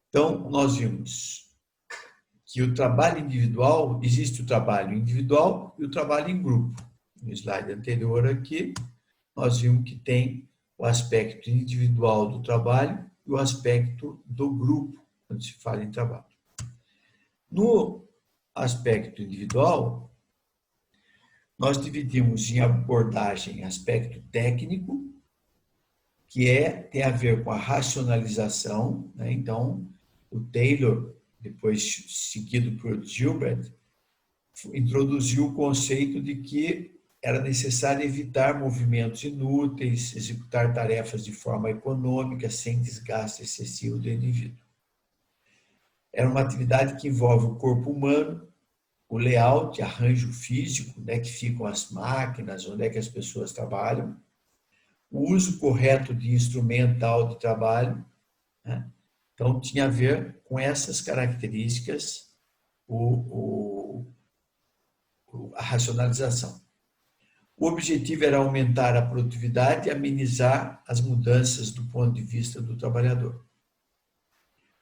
Então, nós vimos que o trabalho individual, existe o trabalho individual e o trabalho em grupo. No slide anterior aqui, nós vimos que tem o aspecto individual do trabalho e o aspecto do grupo, quando se fala em trabalho. No aspecto individual, nós dividimos em abordagem aspecto técnico, que tem a ver com a racionalização, né? Então, o Taylor, depois seguido por Gilbert, introduziu o conceito de que era necessário evitar movimentos inúteis, executar tarefas de forma econômica, sem desgaste excessivo do indivíduo. Era uma atividade que envolve o corpo humano, o layout, arranjo físico, onde é que ficam as máquinas, onde é que as pessoas trabalham, o uso correto de instrumental de trabalho, né? Então, tinha a ver com essas características a racionalização. O objetivo era aumentar a produtividade e amenizar as mudanças do ponto de vista do trabalhador.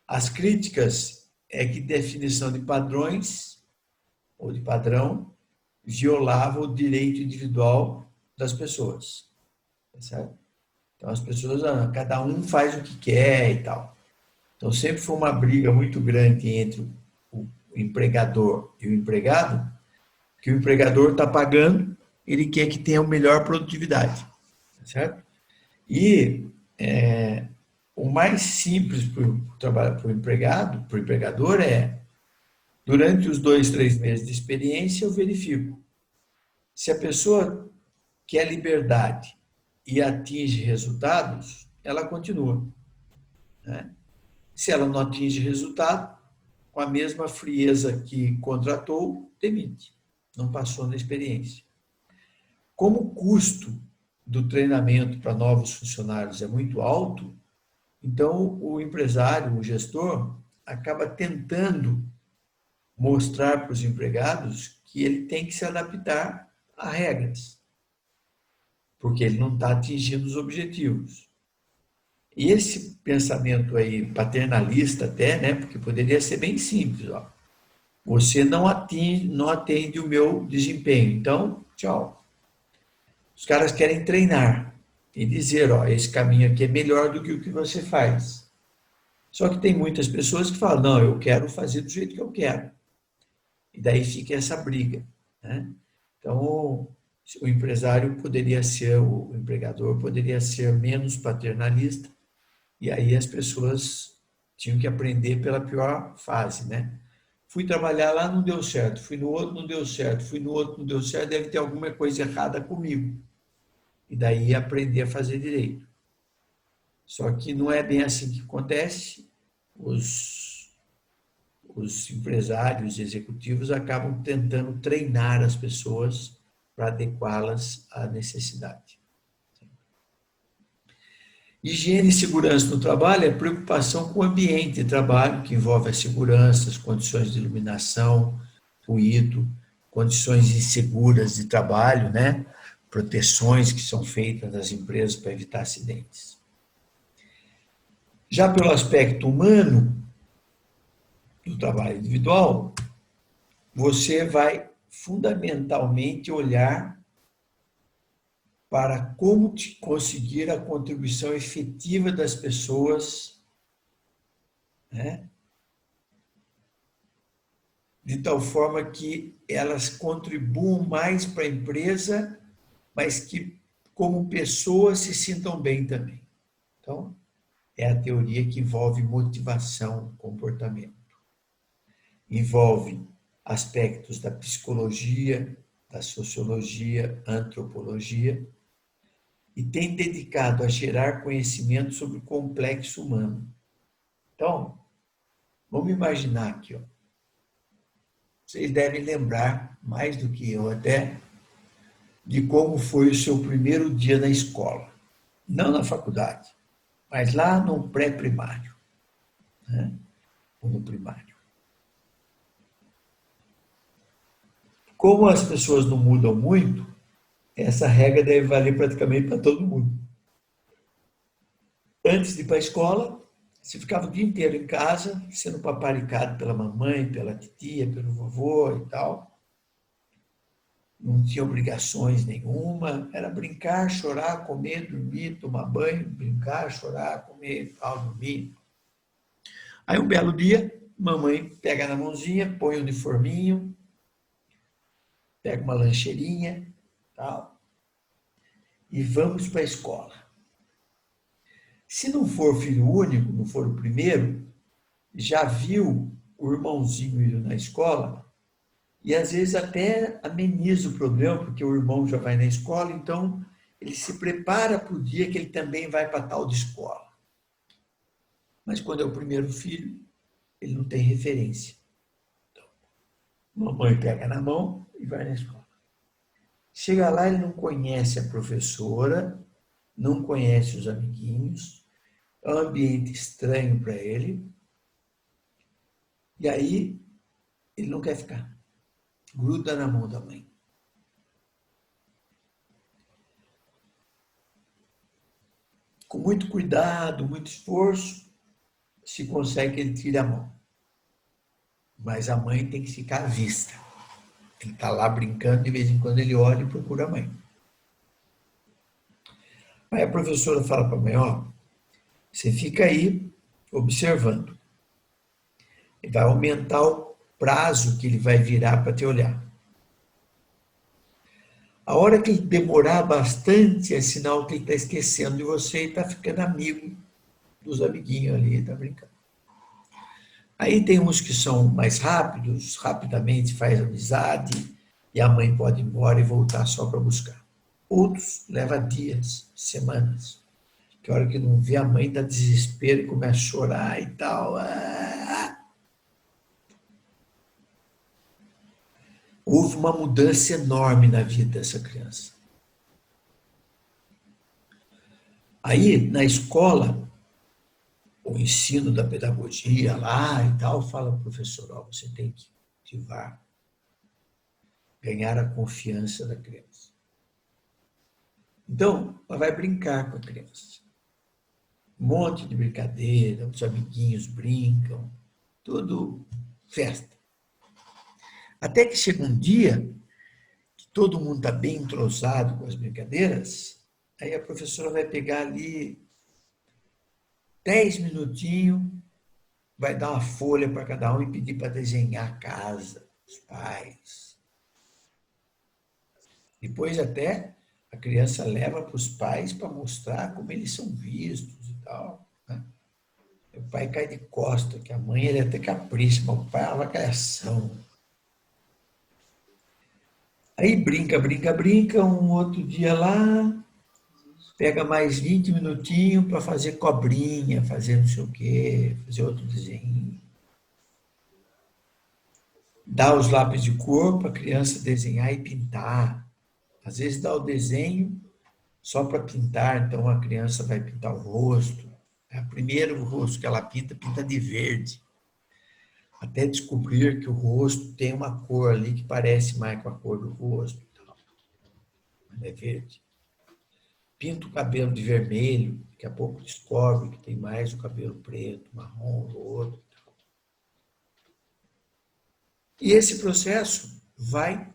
As críticas é que definição de padrões ou de padrão violava o direito individual das pessoas. Certo? Então, as pessoas, cada um faz o que quer e tal. Então, sempre foi uma briga muito grande entre o empregador e o empregado, que o empregador está pagando, ele quer que tenha a melhor produtividade. Certo? E o mais simples para o empregado, para o empregador, durante os 2, 3 meses de experiência, eu verifico se a pessoa quer liberdade e atinge resultados, ela continua. Né? Se ela não atinge resultado, com a mesma frieza que contratou, demite. Não passou na experiência. Como o custo do treinamento para novos funcionários é muito alto, então o empresário, o gestor, acaba tentando mostrar para os empregados que ele tem que se adaptar a regras, porque ele não está atingindo os objetivos. E esse pensamento aí, paternalista até, né, porque poderia ser bem simples, ó. Você não atende o meu desempenho, então, tchau. Os caras querem treinar e dizer, ó, esse caminho aqui é melhor do que o que você faz. Só que tem muitas pessoas que falam, não, eu quero fazer do jeito que eu quero. E daí fica essa briga, né? Então, o empresário poderia ser, o empregador poderia ser menos paternalista, e aí as pessoas tinham que aprender pela pior fase, né? Fui trabalhar lá, não deu certo. Fui no outro, não deu certo. Fui no outro, não deu certo. Deve ter alguma coisa errada comigo. E daí aprender a fazer direito. Só que não é bem assim que acontece. Os empresários executivos acabam tentando treinar as pessoas para adequá-las à necessidade. Higiene e segurança no trabalho é preocupação com o ambiente de trabalho, que envolve a segurança, as condições de iluminação, ruído, condições inseguras de trabalho, né? Proteções que são feitas nas empresas para evitar acidentes. Já pelo aspecto humano do trabalho individual, você vai fundamentalmente olhar para como conseguir a contribuição efetiva das pessoas, né? De tal forma que elas contribuam mais para a empresa, mas que, como pessoas, se sintam bem também. Então, é a teoria que envolve motivação, comportamento. Envolve aspectos da psicologia, da sociologia, antropologia, e tem dedicado a gerar conhecimento sobre o complexo humano. Então, vamos imaginar aqui, ó. Vocês devem lembrar, mais do que eu até, de como foi o seu primeiro dia na escola. Não na faculdade, mas lá no pré-primário, né? Ou no primário. Como as pessoas não mudam muito, essa regra deve valer praticamente para todo mundo. Antes de ir para a escola, Você ficava o dia inteiro em casa, sendo paparicado pela mamãe, pela titia, pelo vovô e tal. Não tinha obrigações nenhuma, era brincar, chorar, comer, dormir, tomar banho, brincar, chorar, comer, tal, dormir. Aí um belo dia, mamãe pega na mãozinha, põe o uniforminho, pega uma lancheirinha, tal, e vamos para a escola. Se não for filho único, não for o primeiro, já viu o irmãozinho indo na escola e às vezes até ameniza o problema, porque o irmão já vai na escola, então ele se prepara para o dia que ele também vai para tal de escola. Mas quando é o primeiro filho, ele não tem referência. Então, mamãe pega na mão e vai na escola. Chega lá, ele não conhece a professora, não conhece os amiguinhos, é um ambiente estranho para ele, e aí ele não quer ficar. Gruda na mão da mãe. Com muito cuidado, muito esforço, se consegue que ele tire a mão. Mas a mãe tem que ficar à vista. Ele está lá brincando, de vez em quando ele olha e procura a mãe. Aí a professora fala para a mãe, ó, você fica aí observando. E vai aumentar o prazo que ele vai virar para te olhar. A hora que ele demorar bastante é sinal que ele está esquecendo de você e está ficando amigo dos amiguinhos ali, está brincando. Aí tem uns que são mais rápidos, rapidamente faz amizade e a mãe pode ir embora e voltar só para buscar. Outros leva dias, semanas. Que a hora que não vê a mãe dá desespero e começa a chorar e tal. Houve uma mudança enorme na vida dessa criança. Aí, na escola, o ensino da pedagogia lá e tal, fala ao professor, ó, você tem que ativar, ganhar a confiança da criança. Então, ela vai brincar com a criança. Um monte de brincadeira, os amiguinhos brincam, tudo festa. Até que chega um dia que todo mundo está bem entrosado com as brincadeiras, aí a professora vai pegar ali 10 minutinhos, vai dar uma folha para cada um e pedir para desenhar a casa, os pais. Depois até a criança leva para os pais para mostrar como eles são vistos e tal. Né? O pai cai de costa, que a mãe ele até capricha, mas o pai é uma criação. Aí brinca, brinca, brinca, um outro dia lá, pega mais 20 minutinhos para fazer cobrinha, fazer não sei o quê, fazer outro desenho. Dá os lápis de cor para a criança desenhar e pintar. Às vezes dá o desenho só para pintar, então a criança vai pintar o rosto. É o primeiro rosto que ela pinta, pinta de verde. Até descobrir que o rosto tem uma cor ali que parece mais com a cor do rosto. Mas é verde. Pinta o cabelo de vermelho, daqui a pouco descobre que tem mais o cabelo preto, marrom, do outro. E esse processo vai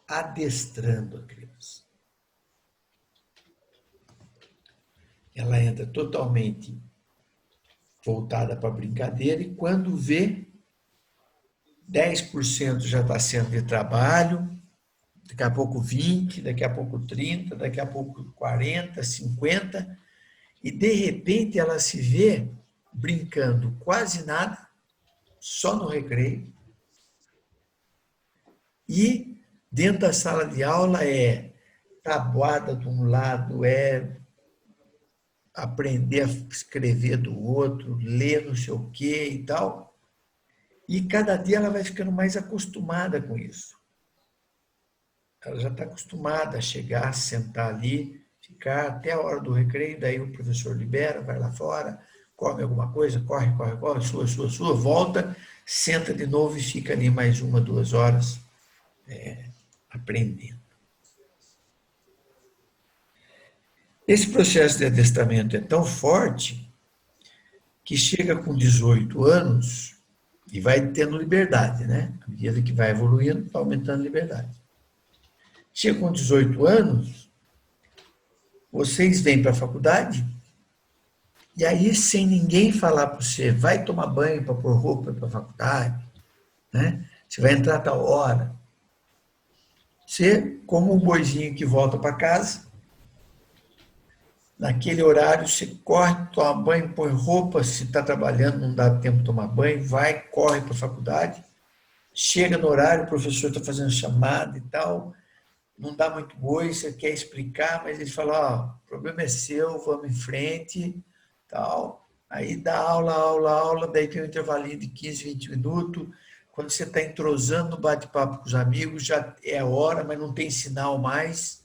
adestrando a criança. Ela entra totalmente voltada para a brincadeira e quando vê, 10% já está sendo de trabalho, daqui a pouco 20, daqui a pouco 30, daqui a pouco 40, 50, e de repente ela se vê brincando quase nada, só no recreio, e dentro da sala de aula é tabuada de um lado, é aprender a escrever do outro, ler não sei o quê e tal. E cada dia ela vai ficando mais acostumada com isso. Ela já está acostumada a chegar, sentar ali, ficar até a hora do recreio, daí o professor libera, vai lá fora, come alguma coisa, corre, corre, corre, sua, volta, senta de novo e fica ali mais 1, 2 horas aprendendo. Esse processo de adestramento é tão forte que chega com 18 anos e vai tendo liberdade, né? À medida que vai evoluindo, vai aumentando a liberdade. Chega com 18 anos, vocês vêm para a faculdade e aí, sem ninguém falar para você, vai tomar banho para pôr roupa para a faculdade, né? Você vai entrar a tal hora. Você, como um boizinho que volta para casa, naquele horário você corre, toma banho, põe roupa, se está trabalhando, não dá tempo de tomar banho, vai, corre para a faculdade, chega no horário, o professor está fazendo chamada e tal, não dá muito boi, você quer explicar, mas ele fala, ó, o problema é seu, vamos em frente, tal. Aí dá aula, aula, aula, daí tem um intervalinho de 15, 20 minutos. Quando você está entrosando no bate-papo com os amigos, já é a hora, mas não tem sinal mais.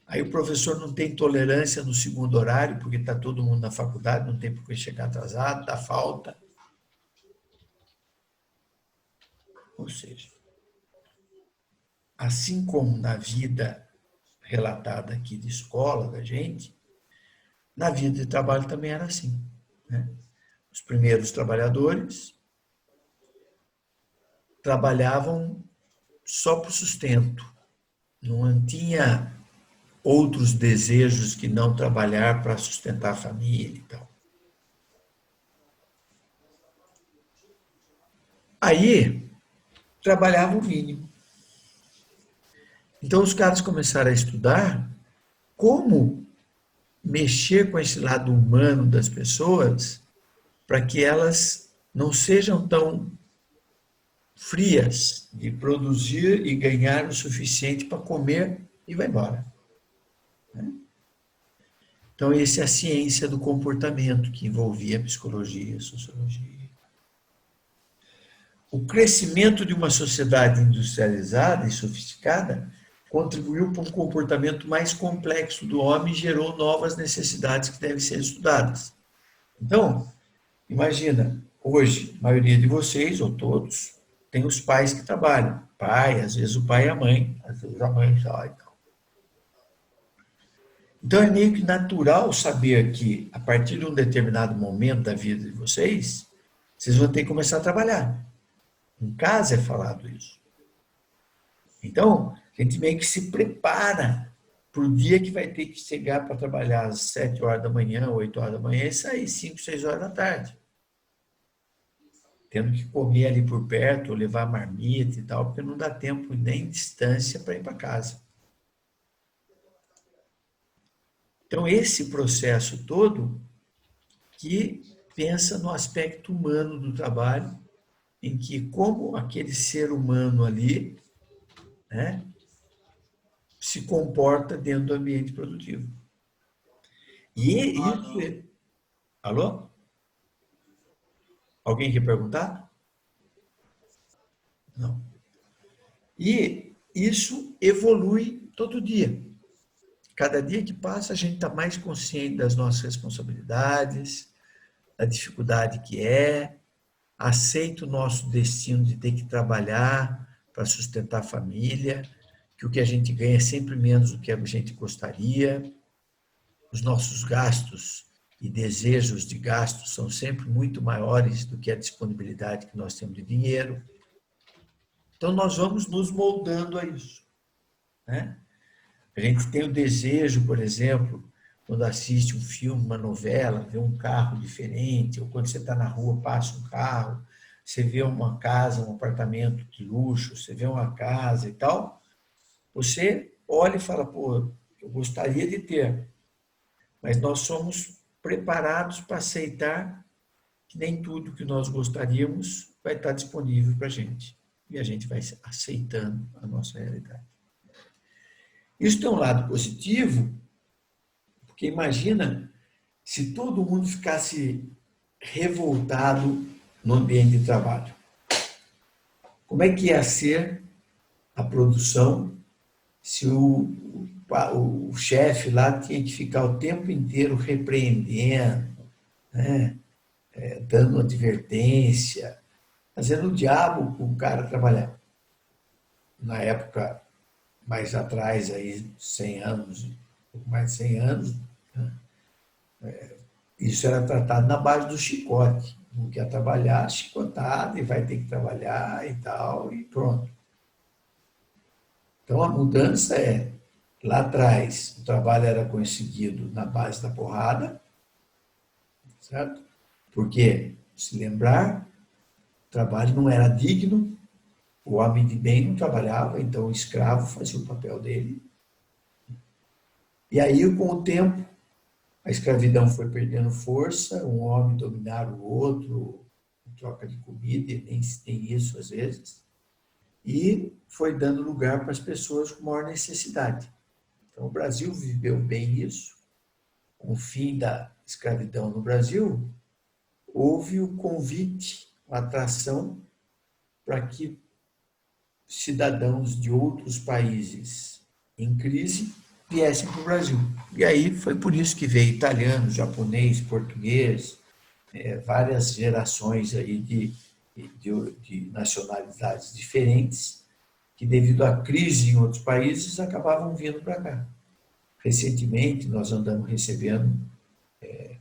Aí o professor não tem tolerância no segundo horário, porque está todo mundo na faculdade, não tem por que chegar atrasado, dá falta. Ou seja, assim como na vida relatada aqui de escola da gente, na vida de trabalho também era assim, né? Os primeiros trabalhadores trabalhavam só para o sustento, não tinha outros desejos que não trabalhar para sustentar a família e tal. Aí, trabalhava o mínimo. Então, os caras começaram a estudar como mexer com esse lado humano das pessoas para que elas não sejam tão frias de produzir e ganhar o suficiente para comer e vai embora. Então, essa é a ciência do comportamento que envolvia a psicologia e a sociologia. O crescimento de uma sociedade industrializada e sofisticada contribuiu para um comportamento mais complexo do homem e gerou novas necessidades que devem ser estudadas. Então, imagina, hoje, a maioria de vocês, ou todos, tem os pais que trabalham. Pai, às vezes o pai e a mãe, às vezes a mãe só e tal. Então é meio que natural saber que, a partir de um determinado momento da vida de vocês, vocês vão ter que começar a trabalhar. Em casa é falado isso. Então, a gente meio que se prepara para o dia que vai ter que chegar para trabalhar às 7 horas da manhã, 8 horas da manhã e sair 5, 6 horas da tarde. Tendo que comer ali por perto, ou levar marmita e tal, porque não dá tempo nem distância para ir para casa. Então, esse processo todo que pensa no aspecto humano do trabalho, em que como aquele ser humano ali, né, se comporta dentro do ambiente produtivo. E isso é... Alô? Alguém quer perguntar? Não. E isso evolui todo dia. Cada dia que passa, a gente está mais consciente das nossas responsabilidades, da dificuldade que é, aceita o nosso destino de ter que trabalhar para sustentar a família, que o que a gente ganha é sempre menos do que a gente gostaria, os nossos gastos e desejos de gastos são sempre muito maiores do que a disponibilidade que nós temos de dinheiro. Então, nós vamos nos moldando a isso, né? A gente tem o desejo, por exemplo, quando assiste um filme, uma novela, vê um carro diferente, ou quando você está na rua, passa um carro, você vê uma casa, um apartamento de luxo, você vê uma casa e tal, você olha e fala, pô, eu gostaria de ter, mas nós somos preparados para aceitar que nem tudo que nós gostaríamos vai estar disponível para a gente. E a gente vai aceitando a nossa realidade. Isso tem um lado positivo, porque imagina se todo mundo ficasse revoltado no ambiente de trabalho. Como é que ia ser a produção se o chefe lá tinha que ficar o tempo inteiro repreendendo, né? Dando advertência, fazendo o diabo para o cara trabalhar. Na época mais atrás, aí, 100 anos, um pouco mais de 100 anos, né? Isso era tratado na base do chicote. Não quer trabalhar, chicotado, e vai ter que trabalhar e tal, e pronto. Então a mudança é, lá atrás, o trabalho era conseguido na base da porrada, certo? Porque, se lembrar, o trabalho não era digno, o homem de bem não trabalhava, então o escravo fazia o papel dele. E aí, com o tempo, a escravidão foi perdendo força, um homem dominar o outro, em troca de comida, e nem se tem isso às vezes, e foi dando lugar para as pessoas com maior necessidade. Então, o Brasil viveu bem isso. Com o fim da escravidão no Brasil, houve o convite, a atração para que cidadãos de outros países em crise viessem para o Brasil. E aí foi por isso que veio italiano, japonês, português, várias gerações aí de nacionalidades diferentes, que devido à crise em outros países acabavam vindo para cá. Recentemente nós andamos recebendo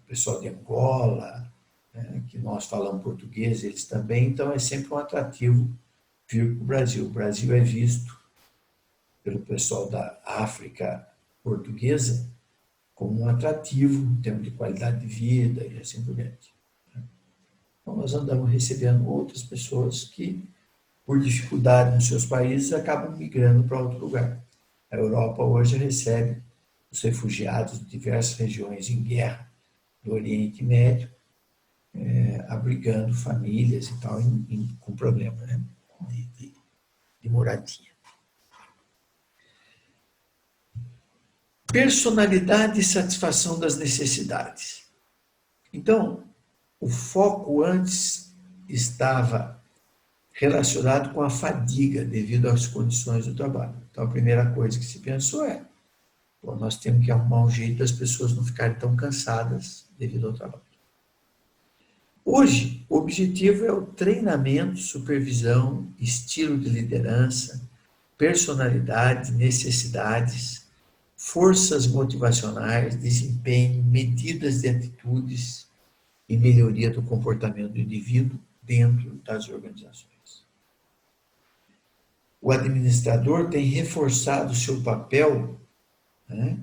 pessoal de Angola, né, que nós falamos português, eles também, então é sempre um atrativo vir para o Brasil. O Brasil é visto pelo pessoal da África portuguesa como um atrativo em termos de qualidade de vida e assim por diante. Então, nós andamos recebendo outras pessoas que, por dificuldade nos seus países, acabam migrando para outro lugar. A Europa hoje recebe os refugiados de diversas regiões em guerra do Oriente Médio, abrigando famílias e tal, com problema, né, de moradia. Personalidade e satisfação das necessidades. Então, o foco antes estava relacionado com a fadiga devido às condições do trabalho. Então, a primeira coisa que se pensou é, pô, nós temos que arrumar um jeito das pessoas não ficarem tão cansadas devido ao trabalho. Hoje, o objetivo é o treinamento, supervisão, estilo de liderança, personalidade, necessidades, forças motivacionais, desempenho, medidas de atitudes e melhoria do comportamento do indivíduo dentro das organizações. O administrador tem reforçado o seu papel, né,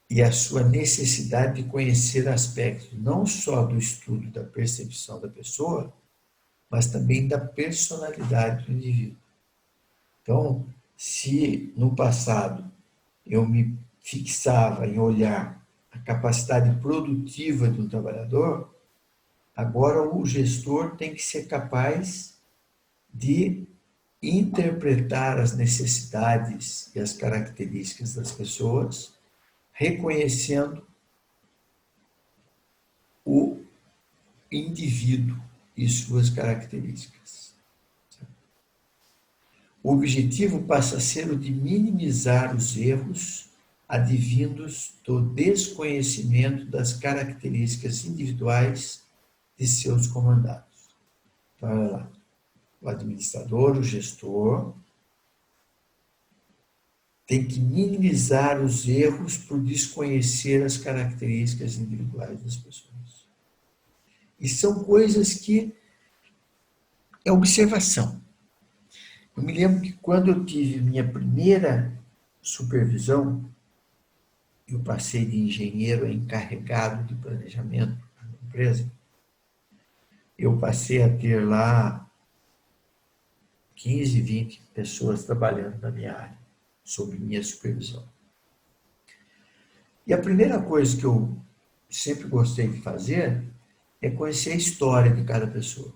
e a sua necessidade de conhecer aspectos não só do estudo da percepção da pessoa, mas também da personalidade do indivíduo. Então, se no passado eu me fixava em olhar a capacidade produtiva de um trabalhador, agora o gestor tem que ser capaz de interpretar as necessidades e as características das pessoas, reconhecendo o indivíduo e suas características. O objetivo passa a ser o de minimizar os erros advindos do desconhecimento das características individuais de seus comandados. Então, olha lá, o administrador, o gestor, tem que minimizar os erros por desconhecer as características individuais das pessoas. E são coisas que é observação. Eu me lembro que quando eu tive minha primeira supervisão, eu passei de engenheiro a encarregado de planejamento na empresa, eu passei a ter lá 15, 20 pessoas trabalhando na minha área, sob minha supervisão. E a primeira coisa que eu sempre gostei de fazer é conhecer a história de cada pessoa.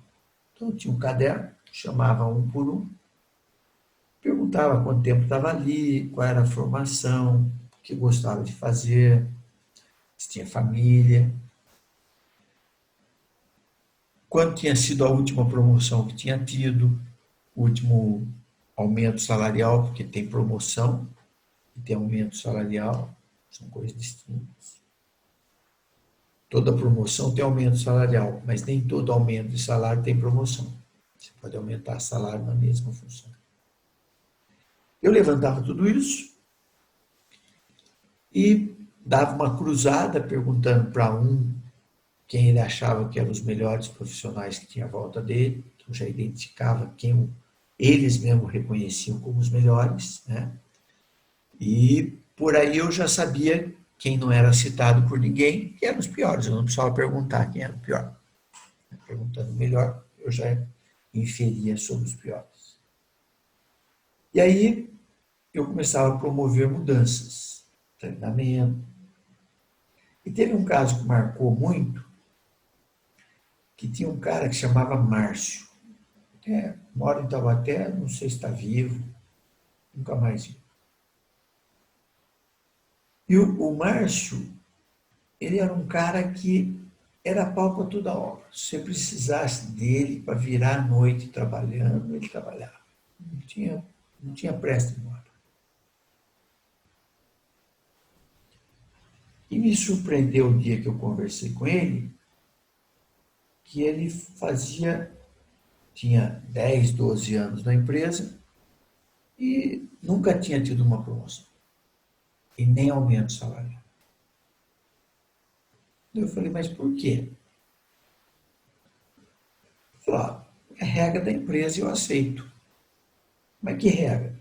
Então, eu tinha um caderno, chamava um por um, perguntava quanto tempo estava ali, qual era a formação, o que gostava de fazer, se tinha família, quando tinha sido a última promoção que tinha tido, o último aumento salarial, porque tem promoção e tem aumento salarial, são coisas distintas. Toda promoção tem aumento salarial, mas nem todo aumento de salário tem promoção. Você pode aumentar salário na mesma função. Eu levantava tudo isso e dava uma cruzada perguntando para um quem ele achava que eram os melhores profissionais que tinha à volta dele, então já identificava quem eles mesmos reconheciam como os melhores, né? E por aí eu já sabia quem não era citado por ninguém, que eram os piores. Eu não precisava perguntar quem era o pior. Perguntando melhor, eu já inferia sobre os piores. E aí eu começava a promover mudanças, treinamento. E teve um caso que marcou muito, que tinha um cara que chamava Márcio. Mora em Taubaté, não sei se está vivo, nunca mais vi. E o Márcio, ele era um cara que era pau para toda obra. Se você precisasse dele para virar a noite trabalhando, ele trabalhava. Não tinha pressa de embora. E me surpreendeu o dia que eu conversei com ele, que ele tinha 10, 12 anos na empresa e nunca tinha tido uma promoção e nem aumento salarial. Eu falei, mas por quê? Ele falou, é regra da empresa e eu aceito. Mas que regra?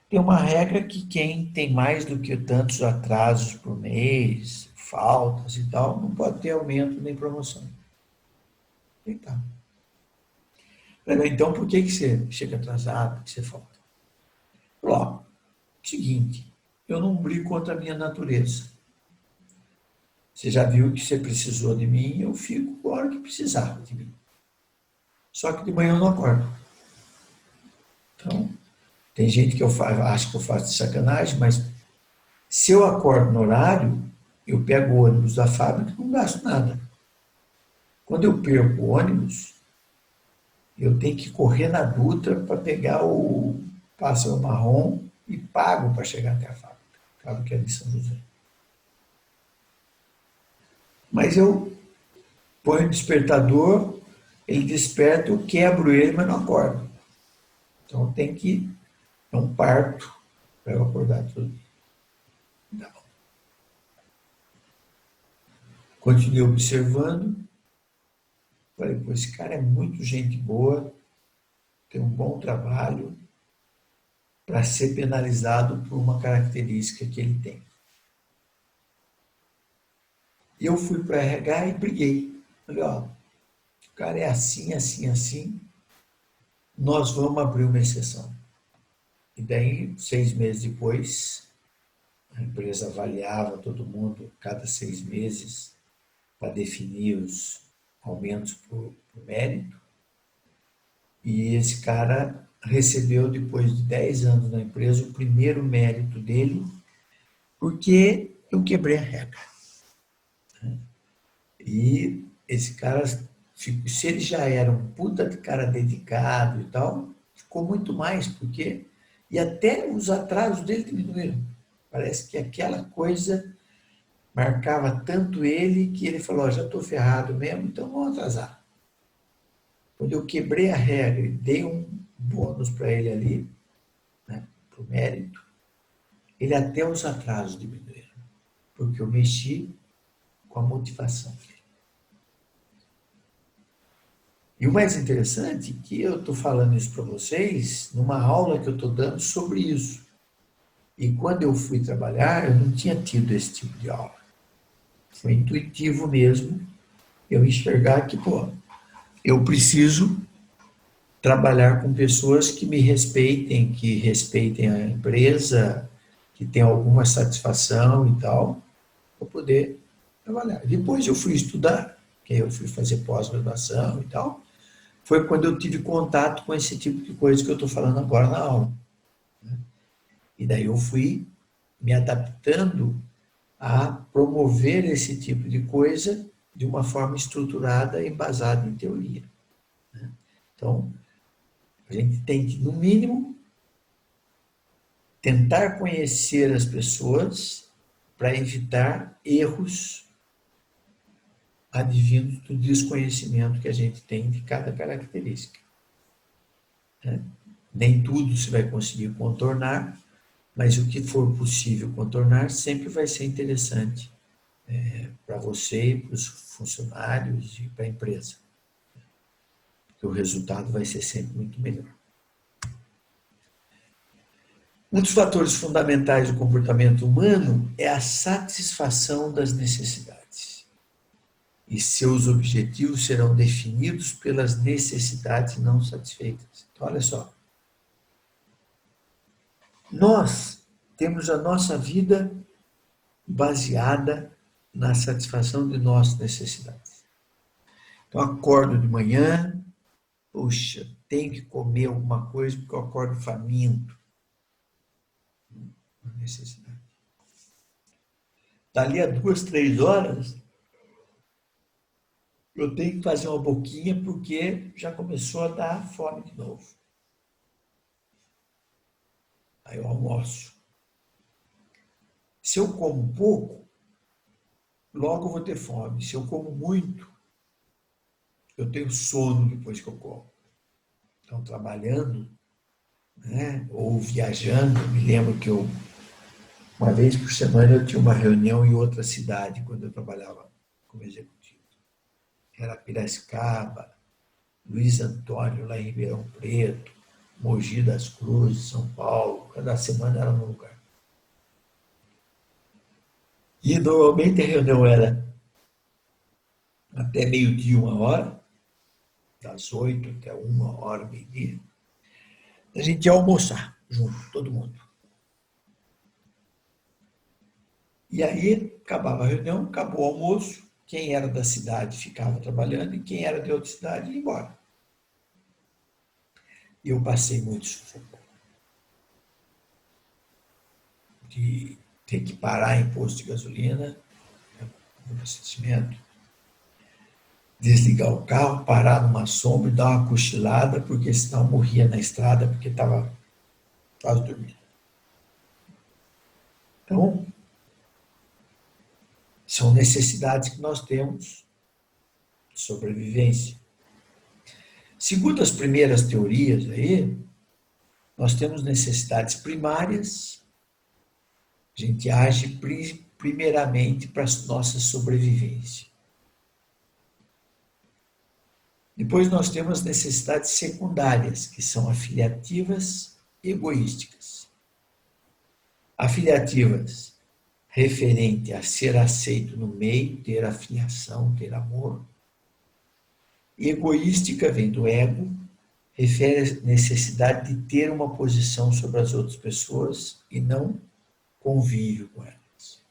Tem uma regra que quem tem mais do que tantos atrasos por mês, faltas e tal, não pode ter aumento nem promoção. E tá. Então por que você chega atrasado, por que você falta? Falou, seguinte, eu não brigo contra a minha natureza. Você já viu que você precisou de mim, eu fico a hora que precisar de mim. Só que de manhã eu não acordo. Então, tem gente que acha que eu faço de sacanagem, mas se eu acordo no horário, eu pego o ônibus da fábrica e não gasto nada. Quando eu perco o ônibus, eu tenho que correr na Dutra para pegar o pássaro marrom e pago para chegar até a fábrica. Claro que é de São José. Mas eu ponho o despertador, ele desperta, eu quebro ele, mas não acordo. Então tem que. É um parto para eu acordar todo dia. Tá. Continuei observando. Falei, pô, esse cara é muito gente boa, tem um bom trabalho para ser penalizado por uma característica que ele tem. E eu fui para a RH e briguei. Falei, ó, o cara é assim, assim, assim, nós vamos abrir uma exceção. E daí, 6 meses depois, a empresa avaliava todo mundo cada 6 meses para definir os aumentos por mérito. E esse cara recebeu, depois de 10 anos na empresa, o primeiro mérito dele, porque eu quebrei a regra. E esse cara, se ele já era um puta de cara dedicado e tal, ficou muito mais, porque. E até os atrasos dele diminuíram. Parece que aquela coisa marcava tanto ele que ele falou: já estou ferrado mesmo, então vamos atrasar. Quando eu quebrei a regra e dei um bônus para ele ali, né, para o mérito, ele até os atrasos diminuíram, porque eu mexi com a motivação dele. E o mais interessante é que eu estou falando isso para vocês numa aula que eu estou dando sobre isso. E quando eu fui trabalhar, eu não tinha tido esse tipo de aula. Foi intuitivo mesmo eu enxergar que, pô, eu preciso trabalhar com pessoas que me respeitem, que respeitem a empresa, que tenham alguma satisfação e tal, para poder trabalhar. Depois eu fui estudar, que eu fui fazer pós-graduação e tal. Foi quando eu tive contato com esse tipo de coisa que eu estou falando agora na aula. E daí eu fui me adaptando a promover esse tipo de coisa de uma forma estruturada e embasada em teoria. Então, a gente tem que, no mínimo, tentar conhecer as pessoas para evitar erros advindos do desconhecimento que a gente tem de cada característica. Nem tudo se vai conseguir contornar, mas o que for possível contornar sempre vai ser interessante para você, e para os funcionários e para a empresa. Porque o resultado vai ser sempre muito melhor. Um dos fatores fundamentais do comportamento humano é a satisfação das necessidades. E seus objetivos serão definidos pelas necessidades não satisfeitas. Então, olha só. Nós temos a nossa vida baseada na satisfação de nossas necessidades. Então, acordo de manhã, puxa, tenho que comer alguma coisa porque eu acordo faminto. Uma necessidade. Dali a 2, 3 horas, eu tenho que fazer uma boquinha porque já começou a dar fome de novo. Aí eu almoço. Se eu como pouco, logo eu vou ter fome. Se eu como muito, eu tenho sono depois que eu como. Então, trabalhando, né, ou viajando, me lembro que uma vez por semana eu tinha uma reunião em outra cidade, quando eu trabalhava como executivo. Era Piracicaba, Luiz Antônio, lá em Ribeirão Preto, Mogi das Cruzes, São Paulo. Cada semana era num lugar. E normalmente a reunião era até meio-dia, 1 hora, das 8 até 1 hora, meio-dia. A gente ia almoçar junto, todo mundo. E aí acabava a reunião, acabou o almoço, quem era da cidade ficava trabalhando e quem era de outra cidade ia embora. E eu passei muito sufoco. De ter que parar em posto de gasolina, abastecimento, desligar o carro, parar numa sombra e dar uma cochilada, porque senão morria na estrada, porque estava quase dormindo. Então, são necessidades que nós temos de sobrevivência. Segundo as primeiras teorias aí, nós temos necessidades primárias, a gente age primeiramente para a nossa sobrevivência. Depois nós temos as necessidades secundárias, que são afiliativas e egoísticas. Afiliativas, referente a ser aceito no meio, ter afiliação, ter amor. Egoística vem do ego, refere à necessidade de ter uma posição sobre as outras pessoas e não convívio com elas.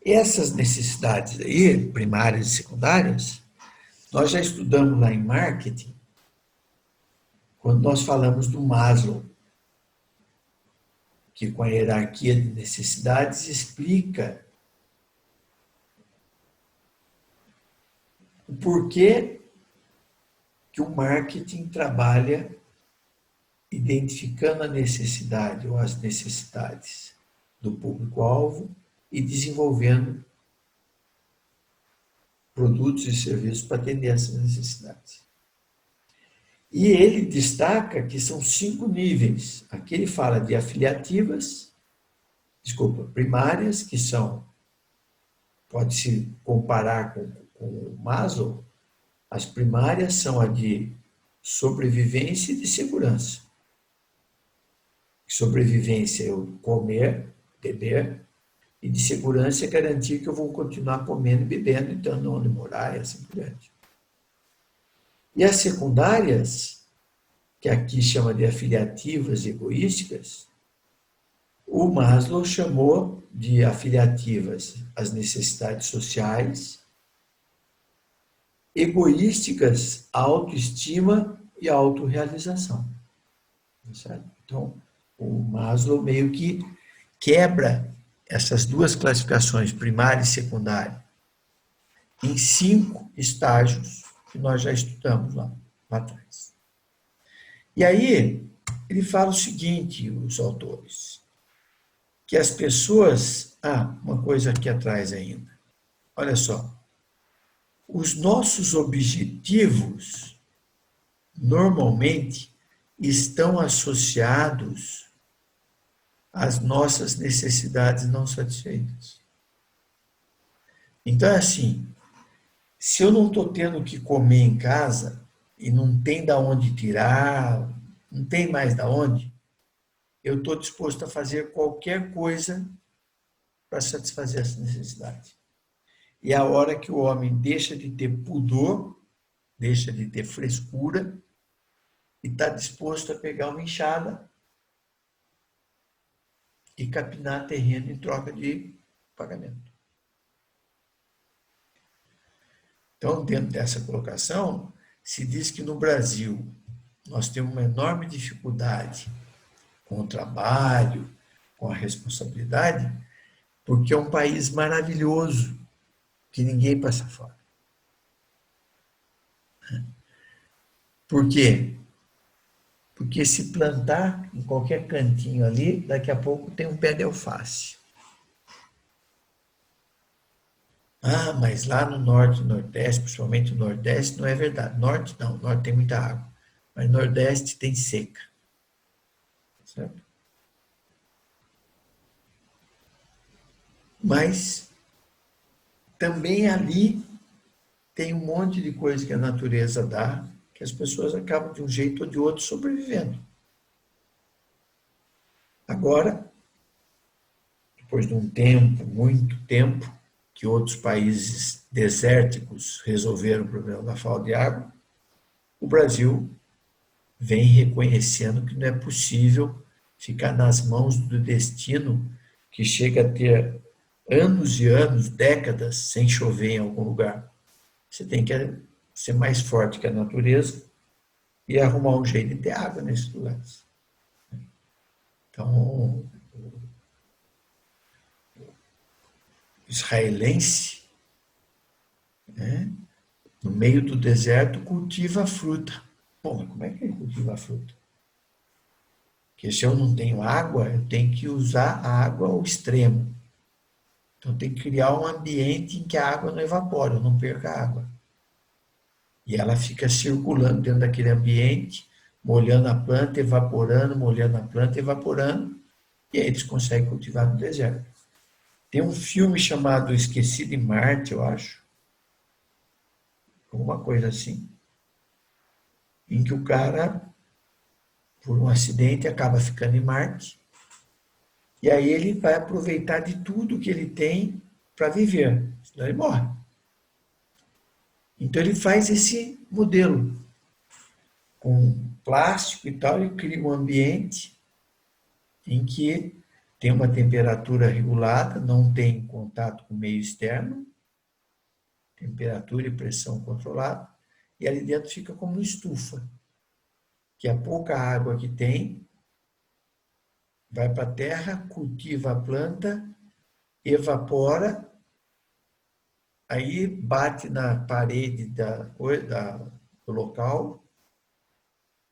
Essas necessidades aí, primárias e secundárias, nós já estudamos lá em marketing, quando nós falamos do Maslow, que com a hierarquia de necessidades explica o porquê que o marketing trabalha identificando a necessidade ou as necessidades do público-alvo e desenvolvendo produtos e serviços para atender essas necessidades. E ele destaca que são 5 níveis. Aqui ele fala de primárias, que são, pode-se comparar com o Maslow, as primárias são a de sobrevivência e de segurança. Sobrevivência é eu comer, beber, e de segurança é garantir que eu vou continuar comendo e bebendo, então não onde morar e assim por diante. E as secundárias, que aqui chama de afiliativas e egoísticas, o Maslow chamou de afiliativas as necessidades sociais, egoísticas a autoestima e a autorrealização. Certo? Então, o Maslow meio que quebra essas duas classificações, primária e secundária, em 5 estágios que nós já estudamos lá atrás. E aí, ele fala o seguinte, os autores, que as pessoas... uma coisa aqui atrás ainda. Olha só. Os nossos objetivos, normalmente, estão associados às nossas necessidades não satisfeitas. Então é assim, se eu não estou tendo o que comer em casa e não tem da onde tirar, não tem mais da onde, eu estou disposto a fazer qualquer coisa para satisfazer essa necessidade. E é a hora que o homem deixa de ter pudor, deixa de ter frescura e está disposto a pegar uma enxada e capinar terreno em troca de pagamento. Então, dentro dessa colocação, se diz que no Brasil nós temos uma enorme dificuldade com o trabalho, com a responsabilidade, porque é um país maravilhoso que ninguém passa fora. Por quê? Porque se plantar em qualquer cantinho ali, daqui a pouco tem um pé de alface. Ah, mas lá no norte e nordeste, principalmente no nordeste, não é verdade. Norte não, norte tem muita água. Mas nordeste tem seca. Certo? Mas também ali tem um monte de coisa que a natureza dá, que as pessoas acabam de um jeito ou de outro sobrevivendo. Agora, depois de um tempo, muito tempo, que outros países desérticos resolveram o problema da falta de água, o Brasil vem reconhecendo que não é possível ficar nas mãos do destino que chega a ter anos e anos, décadas, sem chover em algum lugar. Você tem que ser mais forte que a natureza e arrumar um jeito de ter água nesses lugares. Então, o israelense, né, no meio do deserto, cultiva a fruta. Bom, mas como é que ele cultiva a fruta? Porque se eu não tenho água, eu tenho que usar a água ao extremo. Então, tem que criar um ambiente em que a água não evapora, eu não perca a água. E ela fica circulando dentro daquele ambiente, molhando a planta, evaporando, molhando a planta, evaporando, e aí eles conseguem cultivar no deserto. Tem um filme chamado Esquecido em Marte, eu acho, alguma coisa assim, em que o cara, por um acidente, acaba ficando em Marte, e aí ele vai aproveitar de tudo que ele tem para viver, senão ele morre. Então ele faz esse modelo com plástico e tal, e cria um ambiente em que tem uma temperatura regulada, não tem contato com o meio externo, temperatura e pressão controlada, e ali dentro fica como uma estufa, que a pouca água que tem vai para a terra, cultiva a planta, evapora, aí bate na parede do local,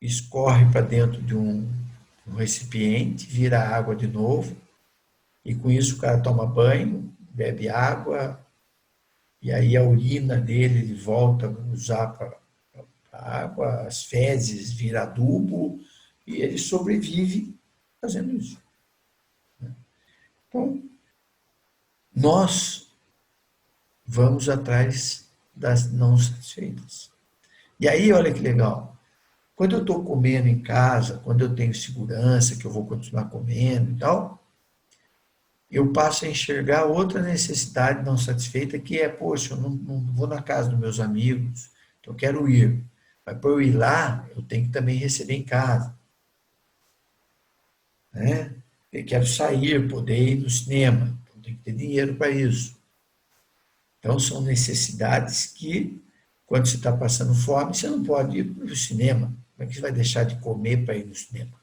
escorre para dentro de um recipiente, vira água de novo, e com isso o cara toma banho, bebe água, e aí a urina dele ele volta a usar para a água, as fezes vira adubo, e ele sobrevive fazendo isso. Então, nós vamos atrás das não satisfeitas. E aí, olha que legal. Quando eu estou comendo em casa, quando eu tenho segurança, que eu vou continuar comendo e tal, eu passo a enxergar outra necessidade não satisfeita, que é, poxa, eu não vou na casa dos meus amigos, então eu quero ir. Mas para eu ir lá, eu tenho que também receber em casa. Né? Eu quero sair, poder ir no cinema, então tem que ter dinheiro para isso. Então são necessidades que, quando você está passando fome, você não pode ir para o cinema. Como é que você vai deixar de comer para ir no cinema?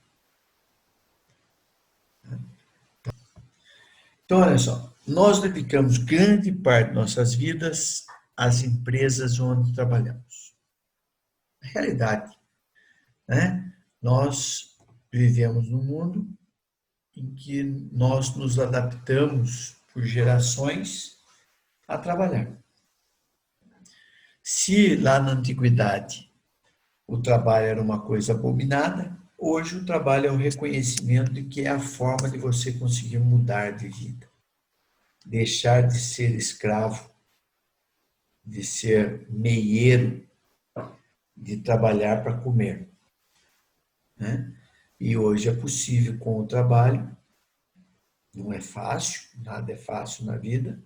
Então, olha só, nós dedicamos grande parte de nossas vidas às empresas onde trabalhamos. Na realidade, né? Nós vivemos num mundo em que nós nos adaptamos por gerações a trabalhar. Se lá na antiguidade o trabalho era uma coisa abominada, hoje o trabalho é o reconhecimento de que é a forma de você conseguir mudar de vida, deixar de ser escravo de ser meieiro, de trabalhar para comer, né? E hoje é possível com o trabalho, não é fácil, nada é fácil na vida,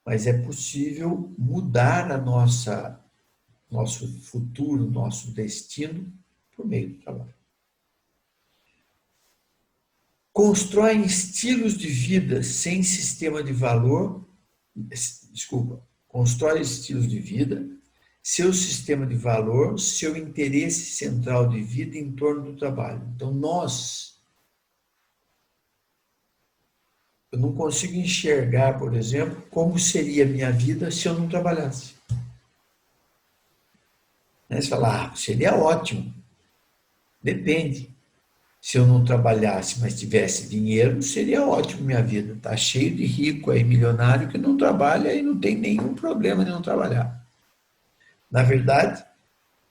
mas é possível mudar nosso futuro, nosso destino por meio do trabalho. Constroem estilos de vida sem sistema de valor, constrói estilos de vida, seu sistema de valor, seu interesse central de vida em torno do trabalho. Então, eu não consigo enxergar, por exemplo, como seria a minha vida se eu não trabalhasse. Você fala, seria ótimo. Depende. Se eu não trabalhasse, mas tivesse dinheiro, seria ótimo minha vida. Está cheio de rico aí, milionário, que não trabalha e não tem nenhum problema de não trabalhar. Na verdade,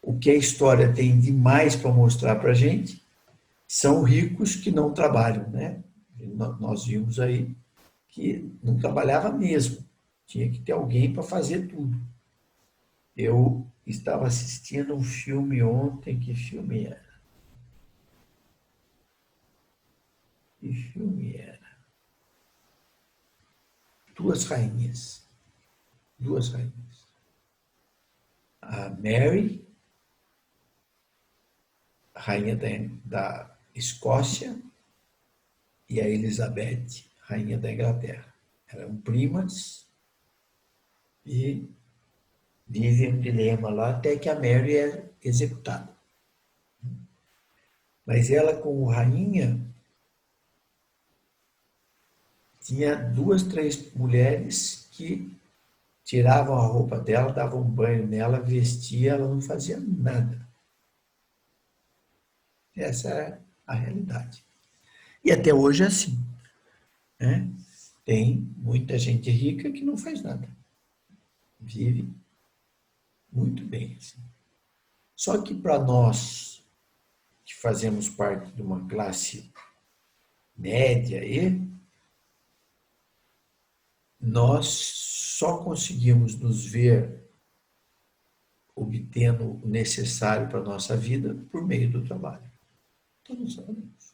o que a história tem de mais para mostrar para a gente são ricos que não trabalham, né? Nós vimos aí que não trabalhava mesmo. Tinha que ter alguém para fazer tudo. Eu estava assistindo um filme ontem, que filme era? Que filme era? Duas rainhas. Duas rainhas. A Mary, rainha da Escócia, e a Elizabeth, rainha da Inglaterra. Eram primas e vivem um dilema lá até que a Mary é executada. Mas ela, como rainha, tinha duas, três mulheres que tiravam a roupa dela, davam um banho nela, vestia, ela não fazia nada. Essa é a realidade. E até hoje é assim, né? Tem muita gente rica que não faz nada. Vive muito bem. Assim. Só que para nós, que fazemos parte de uma classe média aí, nós só conseguimos nos ver obtendo o necessário para a nossa vida por meio do trabalho. Então, nós sabemos.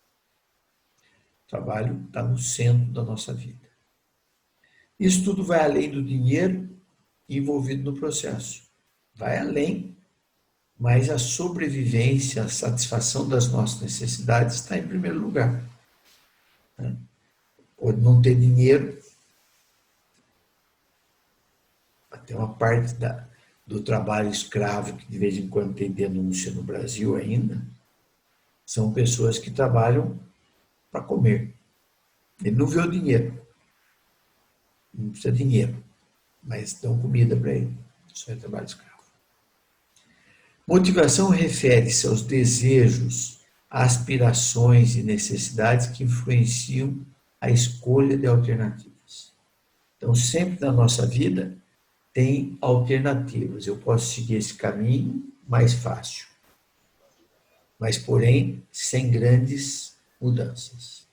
O trabalho está no centro da nossa vida. Isso tudo vai além do dinheiro envolvido no processo. Vai além, mas a sobrevivência, a satisfação das nossas necessidades está em primeiro lugar. Pode não ter dinheiro, até uma parte do trabalho escravo, que de vez em quando tem denúncia no Brasil ainda, são pessoas que trabalham para comer. Ele não vê o dinheiro, não precisa de dinheiro, mas dão comida para ele. Isso é trabalho escravo. Motivação refere-se aos desejos, aspirações e necessidades que influenciam a escolha de alternativas. Então, sempre na nossa vida tem alternativas. Eu posso seguir esse caminho mais fácil, mas, porém, sem grandes mudanças.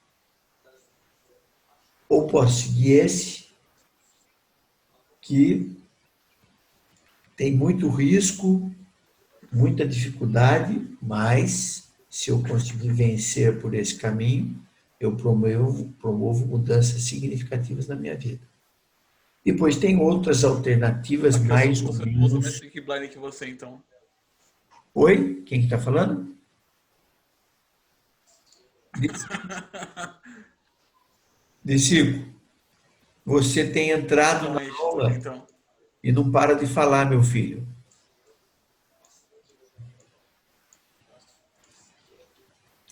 Ou posso seguir esse, que tem muito risco, muita dificuldade, mas se eu conseguir vencer por esse caminho, eu promovo mudanças significativas na minha vida. Depois tem outras alternativas mais ou menos. Eu sou mais Peaky Blinders que você, então. Oi? Quem que está falando? Discípulo, você tem entrado na aula Então. e não para de falar, meu filho.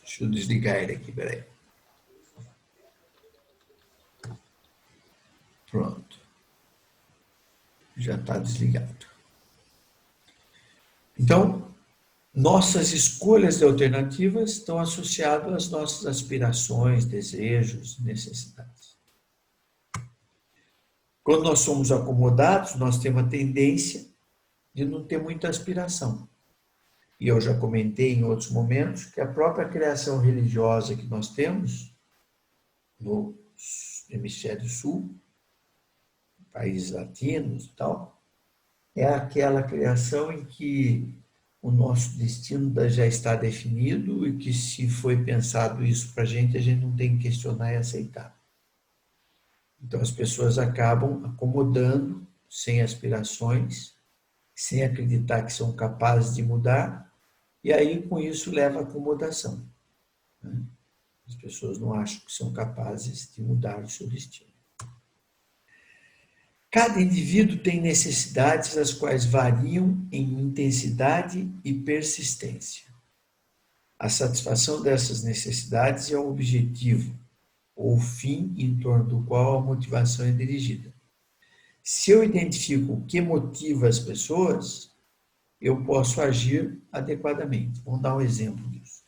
Deixa eu desligar ele aqui, peraí. Pronto. Já está desligado. Então, nossas escolhas de alternativas estão associadas às nossas aspirações, desejos, necessidades. Quando nós somos acomodados, nós temos a tendência de não ter muita aspiração. E eu já comentei em outros momentos que a própria criação religiosa que nós temos no hemisfério sul, países latinos e tal, é aquela criação em que o nosso destino já está definido e que, se foi pensado isso para a gente não tem que questionar e aceitar. Então, as pessoas acabam acomodando, sem aspirações, sem acreditar que são capazes de mudar, e aí, com isso, leva à acomodação. As pessoas não acham que são capazes de mudar o seu destino. Cada indivíduo tem necessidades as quais variam em intensidade e persistência. A satisfação dessas necessidades é o objetivo, ou fim em torno do qual a motivação é dirigida. Se eu identifico o que motiva as pessoas, eu posso agir adequadamente. Vamos dar um exemplo disso.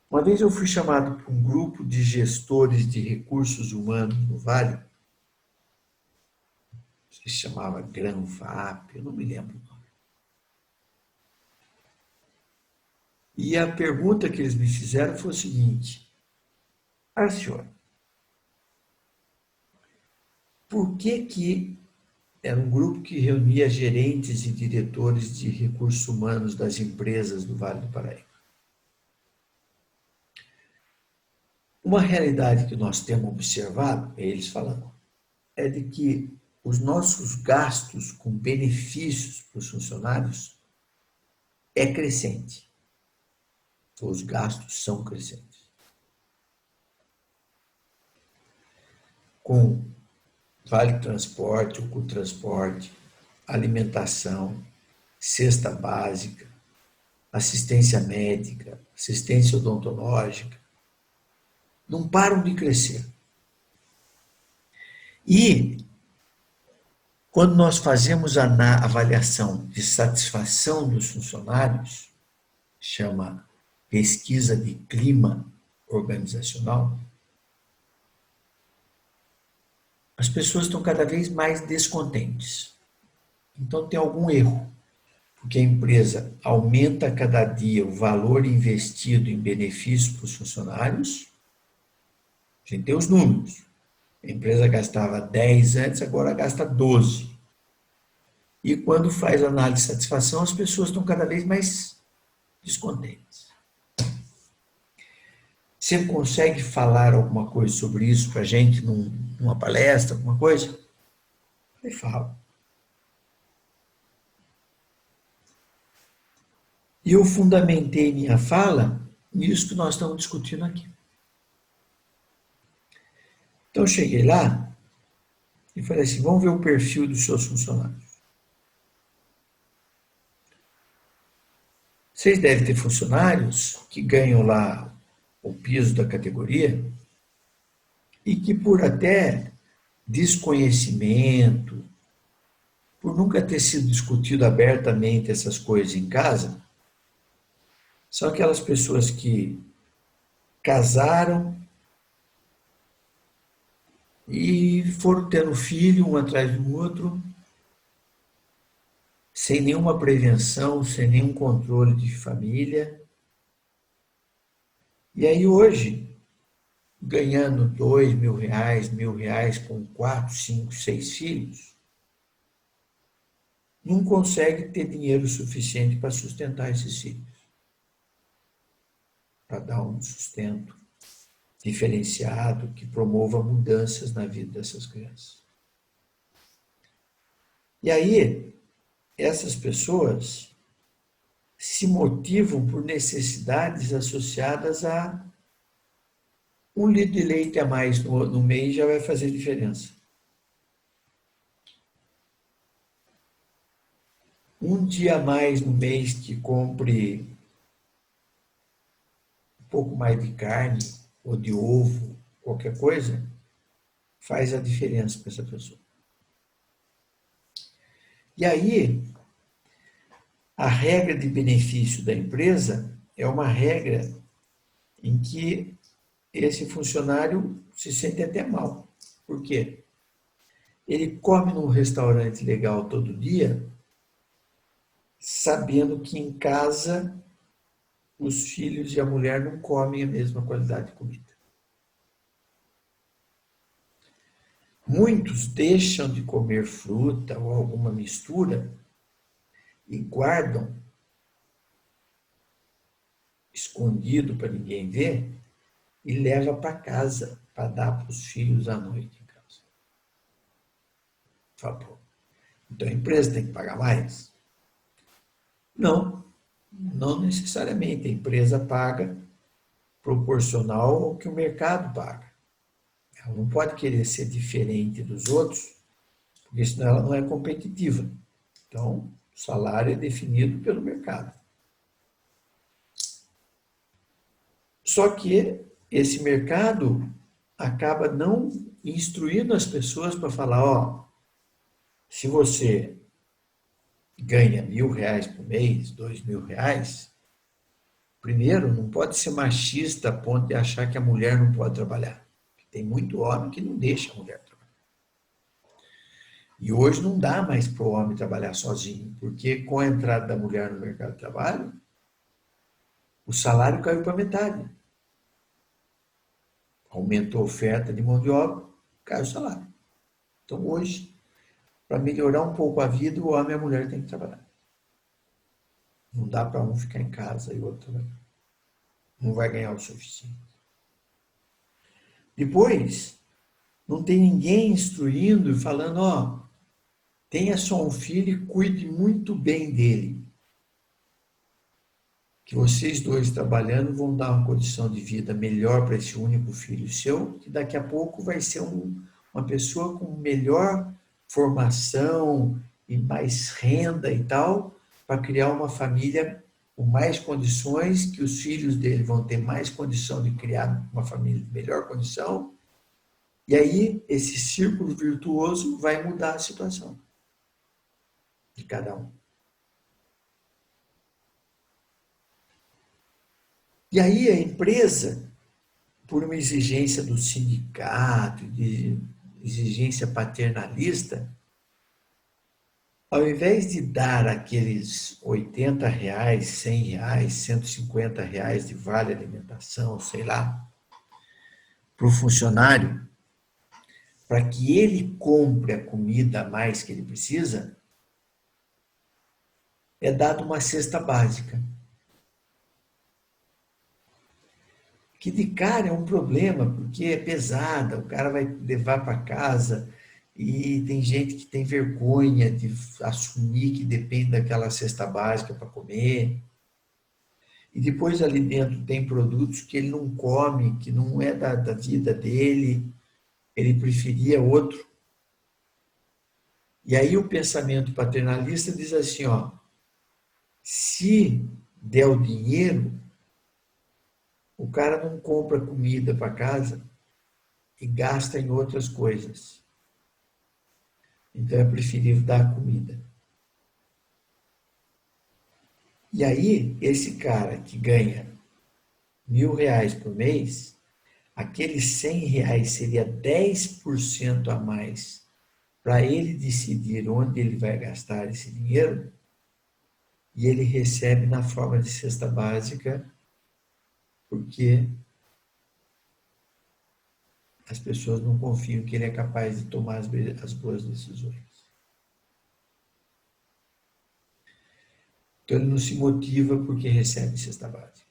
Uma vez eu fui chamado por um grupo de gestores de recursos humanos no Vale, que se chamava GranFAP, eu não me lembro o nome. E a pergunta que eles me fizeram foi o seguinte: senhor, por que era um grupo que reunia gerentes e diretores de recursos humanos das empresas do Vale do Paraíba? Uma realidade que nós temos observado, eles falando, é de que os nossos gastos com benefícios para os funcionários é crescente. Os gastos são crescentes. Com vale transporte, o transporte, alimentação, cesta básica, assistência médica, assistência odontológica, não param de crescer. E quando nós fazemos a avaliação de satisfação dos funcionários, chama pesquisa de clima organizacional, as pessoas estão cada vez mais descontentes. Então tem algum erro, porque a empresa aumenta cada dia o valor investido em benefícios para os funcionários. A gente tem os números. A empresa gastava 10 antes, agora gasta 12. E quando faz análise de satisfação, as pessoas estão cada vez mais descontentes. Você consegue falar alguma coisa sobre isso para a gente numa palestra, alguma coisa? Eu falo. E eu fundamentei minha fala nisso que nós estamos discutindo aqui. Então eu cheguei lá e falei assim: vamos ver o perfil dos seus funcionários. Vocês devem ter funcionários que ganham lá o piso da categoria e que, por até desconhecimento, por nunca ter sido discutido abertamente essas coisas em casa, são aquelas pessoas que casaram e foram tendo filho um atrás do outro, sem nenhuma prevenção, sem nenhum controle de família. E aí hoje, ganhando R$ 2.000, R$ 1.000, com 4, 5, 6 filhos, não consegue ter dinheiro suficiente para sustentar esses filhos, para dar um sustento diferenciado que promova mudanças na vida dessas crianças. E aí, essas pessoas se motivam por necessidades associadas a um litro de leite a mais no mês já vai fazer diferença. Um dia a mais no mês que compre um pouco mais de carne ou de ovo, qualquer coisa, faz a diferença para essa pessoa. E aí, a regra de benefício da empresa é uma regra em que esse funcionário se sente até mal. Por quê? Ele come num restaurante legal todo dia, sabendo que em casa os filhos e a mulher não comem a mesma qualidade de comida. Muitos deixam de comer fruta ou alguma mistura e guardam escondido para ninguém ver e leva para casa para dar para os filhos à noite em casa. Fala, pô, então a empresa tem que pagar mais? Não, não necessariamente. A empresa paga proporcional ao que o mercado paga. Ela não pode querer ser diferente dos outros, porque senão ela não é competitiva. Então, o salário é definido pelo mercado. Só que esse mercado acaba não instruindo as pessoas para falar, ó, se você ganha R$ 1.000 por mês, R$ 2.000, primeiro, não pode ser machista a ponto de achar que a mulher não pode trabalhar. Tem muito homem que não deixa a mulher trabalhar. E hoje não dá mais para o homem trabalhar sozinho, porque com a entrada da mulher no mercado de trabalho, o salário caiu para metade. Aumentou a oferta de mão de obra, caiu o salário. Então hoje, para melhorar um pouco a vida, o homem e a mulher têm que trabalhar. Não dá para um ficar em casa e outro trabalhar. Não vai ganhar o suficiente. Depois, não tem ninguém instruindo e falando, ó, tenha só um filho e cuide muito bem dele. Que vocês dois trabalhando vão dar uma condição de vida melhor para esse único filho seu, que daqui a pouco vai ser uma pessoa com melhor formação e mais renda e tal, para criar uma família com mais condições, que os filhos dele vão ter mais condição de criar uma família de melhor condição, e aí esse círculo virtuoso vai mudar a situação de cada um. E aí a empresa, por uma exigência do sindicato, de exigência paternalista, ao invés de dar aqueles R$ 80, R$ 100, R$ 150 de vale alimentação, sei lá, para o funcionário, para que ele compre a comida a mais que ele precisa, é dado uma cesta básica. Que de cara é um problema, porque é pesada, o cara vai levar para casa e tem gente que tem vergonha de assumir que depende daquela cesta básica para comer. E depois ali dentro tem produtos que ele não come, que não é da vida dele, ele preferia outro. E aí o pensamento paternalista diz assim, ó, se der o dinheiro, o cara não compra comida para casa e gasta em outras coisas. Então é preferível dar comida. E aí, esse cara que ganha R$ 1.000 por mês, aqueles R$ 100 seria 10% a mais para ele decidir onde ele vai gastar esse dinheiro, e ele recebe na forma de cesta básica, porque as pessoas não confiam que ele é capaz de tomar as boas decisões. Então ele não se motiva porque recebe cesta básica.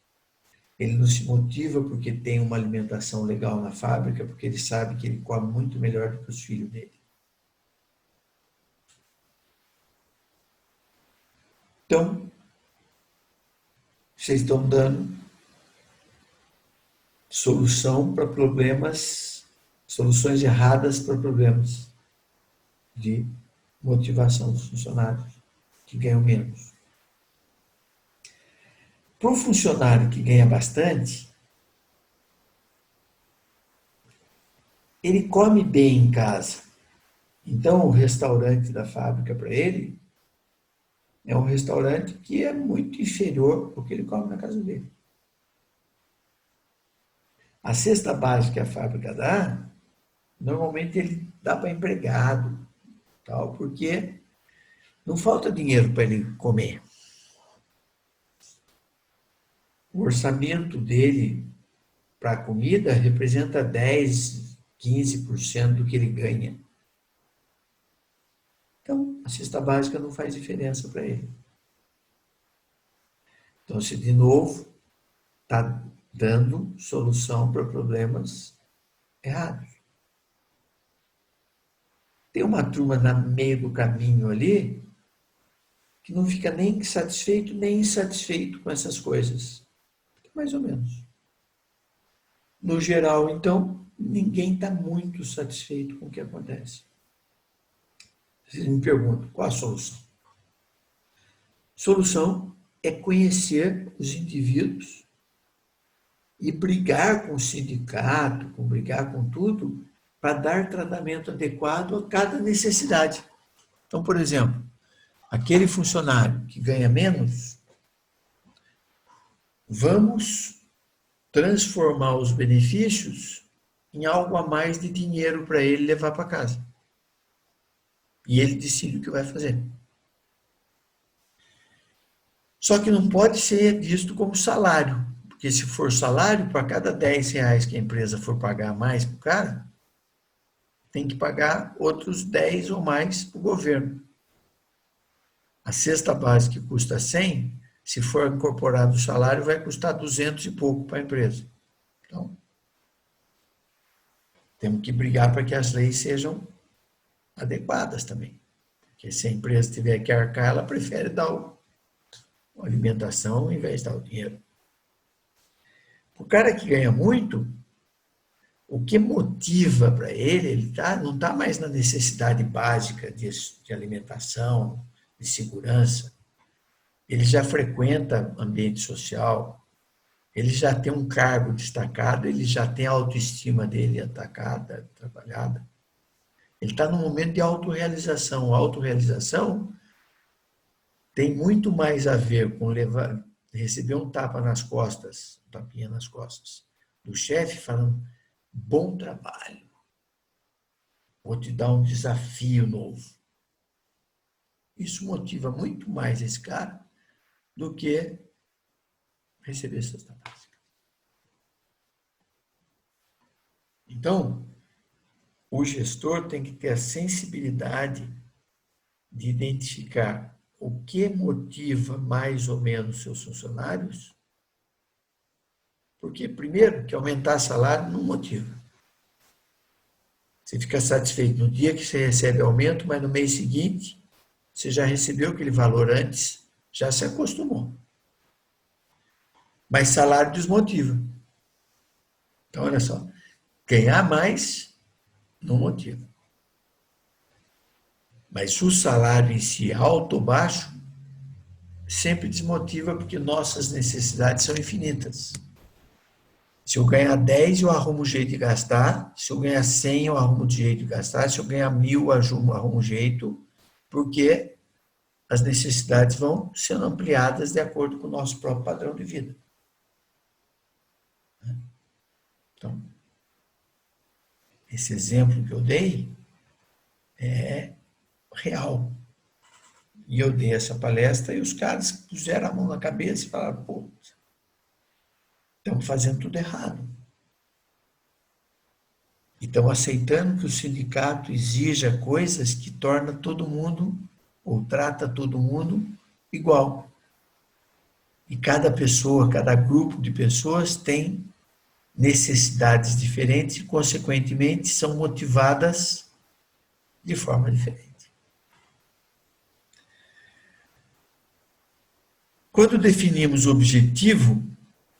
Ele não se motiva porque tem uma alimentação legal na fábrica, porque ele sabe que ele come muito melhor do que os filhos dele. Então, vocês estão dando solução para problemas, soluções erradas para problemas de motivação dos funcionários que ganham menos. Para um funcionário que ganha bastante, ele come bem em casa. Então, o restaurante da fábrica para ele é um restaurante que é muito inferior ao que ele come na casa dele. A cesta básica que a fábrica dá, normalmente ele dá para empregado, tal, porque não falta dinheiro para ele comer. O orçamento dele para a comida representa 10, 15% do que ele ganha Então, a cesta básica não faz diferença para ele. Então, se de novo está dando solução para problemas errados. Tem uma turma no meio do caminho ali que não fica nem satisfeito nem insatisfeito com essas coisas. Mais ou menos. No geral, então, ninguém está muito satisfeito com o que acontece. Vocês me perguntam, qual a solução? Solução é conhecer os indivíduos e brigar com o sindicato, brigar com tudo, para dar tratamento adequado a cada necessidade. Então, por exemplo, aquele funcionário que ganha menos, vamos transformar os benefícios em algo a mais de dinheiro para ele levar para casa. E ele decide o que vai fazer. Só que não pode ser visto como salário, porque se for salário, para cada R$10 que a empresa for pagar mais para o cara, tem que pagar outros 10 ou mais para o governo. A cesta básica que custa 100, se for incorporado o salário, vai custar 200 e pouco para a empresa. Então, temos que brigar para que as leis sejam adequadas também. Porque se a empresa tiver que arcar, ela prefere dar a alimentação ao invés de dar o dinheiro. O cara que ganha muito, o que motiva para ele não está mais na necessidade básica de alimentação, de segurança. Ele já frequenta ambiente social, ele já tem um cargo destacado, ele já tem a autoestima dele atacada, trabalhada. Ele está num momento de autorrealização. A autorrealização tem muito mais a ver com receber um tapa nas costas, um tapinha nas costas, do chefe falando, bom trabalho, vou te dar um desafio novo. Isso motiva muito mais esse cara do que receber cesta básica. Então, o gestor tem que ter a sensibilidade de identificar o que motiva mais ou menos seus funcionários, porque, primeiro, que aumentar salário não motiva. Você fica satisfeito no dia que você recebe aumento, mas no mês seguinte, você já recebeu aquele valor antes, já se acostumou. Mas salário desmotiva. Então, olha só, ganhar mais não motiva. Mas o salário em si, alto ou baixo, sempre desmotiva porque nossas necessidades são infinitas. Se eu ganhar 10, eu arrumo um jeito de gastar. Se eu ganhar 100, eu arrumo um jeito de gastar. Se eu ganhar 1.000, eu arrumo um jeito, porque as necessidades vão sendo ampliadas de acordo com o nosso próprio padrão de vida. Então, esse exemplo que eu dei é real. E eu dei essa palestra e os caras puseram a mão na cabeça e falaram, pô, estamos fazendo tudo errado. E estão aceitando que o sindicato exija coisas que torna todo mundo, ou trata todo mundo igual. E cada pessoa, cada grupo de pessoas tem necessidades diferentes e, consequentemente, são motivadas de forma diferente. Quando definimos o objetivo,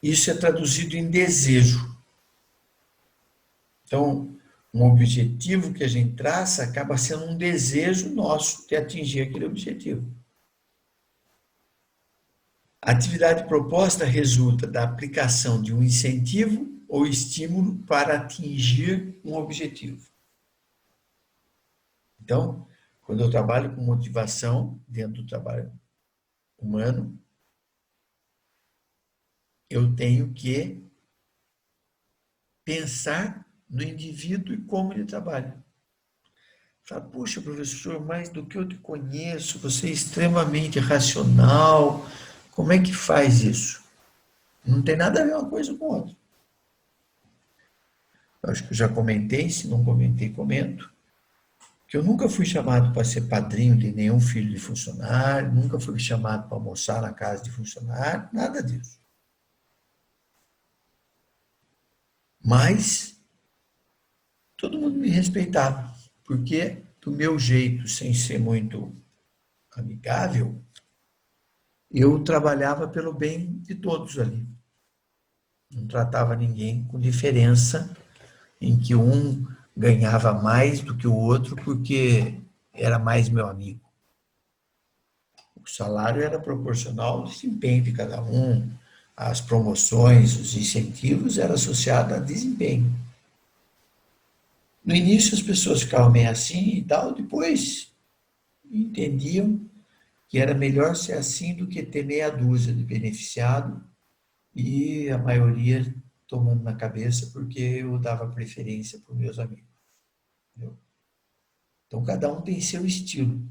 isso é traduzido em desejo. Então, um objetivo que a gente traça acaba sendo um desejo nosso de atingir aquele objetivo. A atividade proposta resulta da aplicação de um incentivo ou estímulo para atingir um objetivo. Então, quando eu trabalho com motivação dentro do trabalho humano, eu tenho que pensar no indivíduo e como ele trabalha. Fala, puxa, professor, mais do que eu te conheço, você é extremamente racional, como é que faz isso? Não tem nada a ver uma coisa com outra. Eu acho que eu já comentei, se não comentei, comento. Porque eu nunca fui chamado para ser padrinho de nenhum filho de funcionário, nunca fui chamado para almoçar na casa de funcionário, nada disso. Mas todo mundo me respeitava, porque do meu jeito, sem ser muito amigável, eu trabalhava pelo bem de todos ali. Não tratava ninguém com diferença em que um ganhava mais do que o outro porque era mais meu amigo. O salário era proporcional ao desempenho de cada um, as promoções, os incentivos eram associados a desempenho. No início as pessoas ficavam meio assim e tal, depois entendiam que era melhor ser assim do que ter meia dúzia de beneficiado e a maioria tomando na cabeça porque eu dava preferência para os meus amigos. Entendeu? Então cada um tem seu estilo.